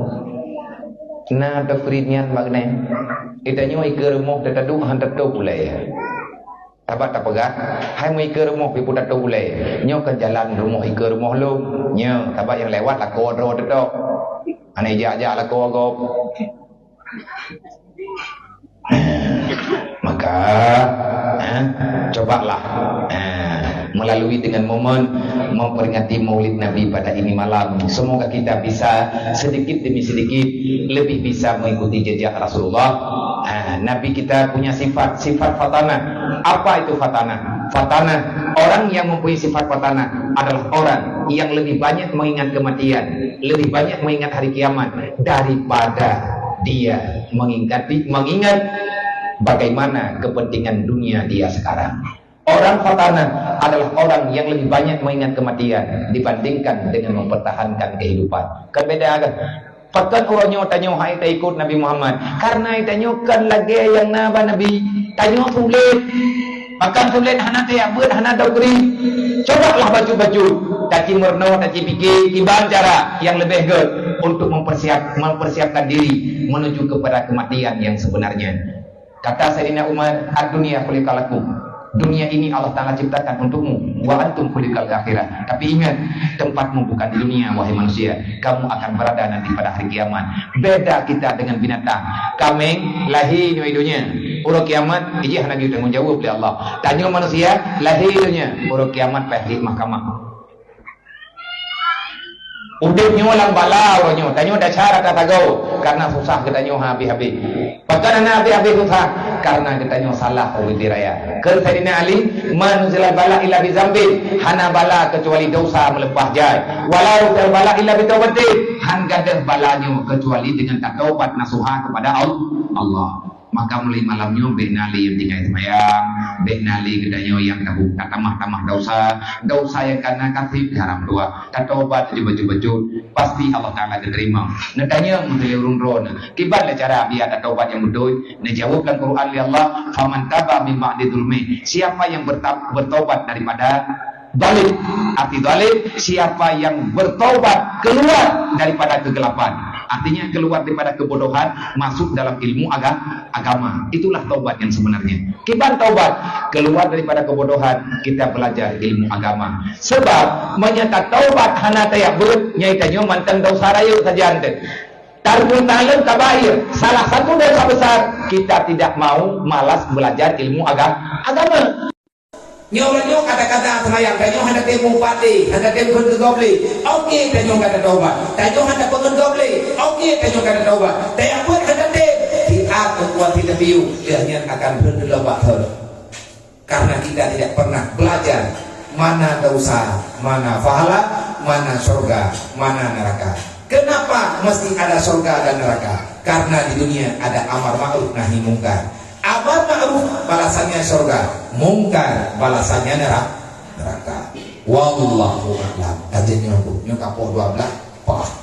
na dokrinyan magne itanyo ikermo tatadu hantato pulai tabat tapaga hai mo ikermo pi putato pulai nyo kan jalan rumah ikermo lo nyo tabat yang lewat la ko ro to ane ja la ko go maka cobalah melalui dengan momen memperingati Maulid Nabi pada ini malam. Semoga kita bisa sedikit demi sedikit lebih bisa mengikuti jejak Rasulullah. Nabi kita punya sifat fatanah. Apa itu fatanah? Fatanah, orang yang mempunyai sifat fatanah adalah orang yang lebih banyak mengingat kematian, lebih banyak mengingat hari kiamat daripada dia mengingat bagaimana kepentingan dunia dia sekarang. Orang fatanah adalah orang yang lebih banyak mengingat kematian dibandingkan dengan mempertahankan kehidupan. Kan beda kan? Pakan orangnya tanya hai tak ikut Nabi Muhammad karena tanya kan lagi yang Nabi tanya sulit. Makan sulit hana teh buat hana dogri. Cobalah baju-baju caci murno caci pikir iban cara yang lebih good untuk mempersiapkan diri menuju kepada kematian yang sebenarnya. Kata Sayyidina Umar, ad-dunya khuliqalakum. Dunia ini Allah Ta'ala ciptakan untukmu, wa antum khuliqal akhirah. Tapi ingat, tempatmu bukan di dunia, wahai manusia. Kamu akan berada nanti pada hari kiamat. Beda kita dengan binatang. Kameng lahir di dunia, urut kiamat iji hanagi tanggung jawab oleh Allah. Tanya manusia lahir di dunia, urut kiamat pahli mahkamah. Udipnya lang bala orangnya, tanya dah cara kata kau karena susah kita nyoh habis-habis. Bahkan habis-habis susah karena kita nyoh salah ubiti raya. Ke Sayyidina Ali, man zila bala illa bi zambin, hana bala kecuali dosa melepah jai. Walau zal bala illa bi taubatin, han gadah balanya kecuali dengan taubat nasuha kepada Allah. Maka mulai malamnya benali yang tinggal semayang, benali gedanya yang tak tamah-tamah dosa yang karena kasih haram dua, tak taubat baju-baju pasti Allah Ta'ala diterima. Nadanya mulai urun rona, kibat cara biar ada taubat yang betul. Dijawabkan Quran ya Allah, faman taba min ba'di dzulmi. Siapa yang bertobat daripada zalim, arti zalim siapa yang bertobat keluar daripada kegelapan. Artinya keluar daripada kebodohan, masuk dalam ilmu agama. Itulah taubat yang sebenarnya. Kiban taubat, keluar daripada kebodohan, kita belajar ilmu agama. Sebab menyata taubat hana tayabut, nyaitanya mantan dosa raya saja ante. Tarbul ta'lim kabair, salah satu dosa besar, kita tidak mau malas belajar ilmu agama. Nyo kata-kata selayang, tanyo hendak temu pati, hendak temu pengoble. Okey, tanyo kata taubat. Tanyo hendak pengoble. Okey, tanyo kata taubat. Tanyo buat hendak tem. Kita kuat tidak piu, dia hanya akan berdebat terus. Karena kita tidak pernah belajar mana dosa, mana pahala, mana surga, mana neraka. Kenapa mesti ada surga dan neraka? Karena di dunia ada amar ma'ruf nahi mungkar. Amar ma'ruf balasannya surga, mungkar balasannya neraka. Wallahu a'lam. Kajian nyokap 12 Pak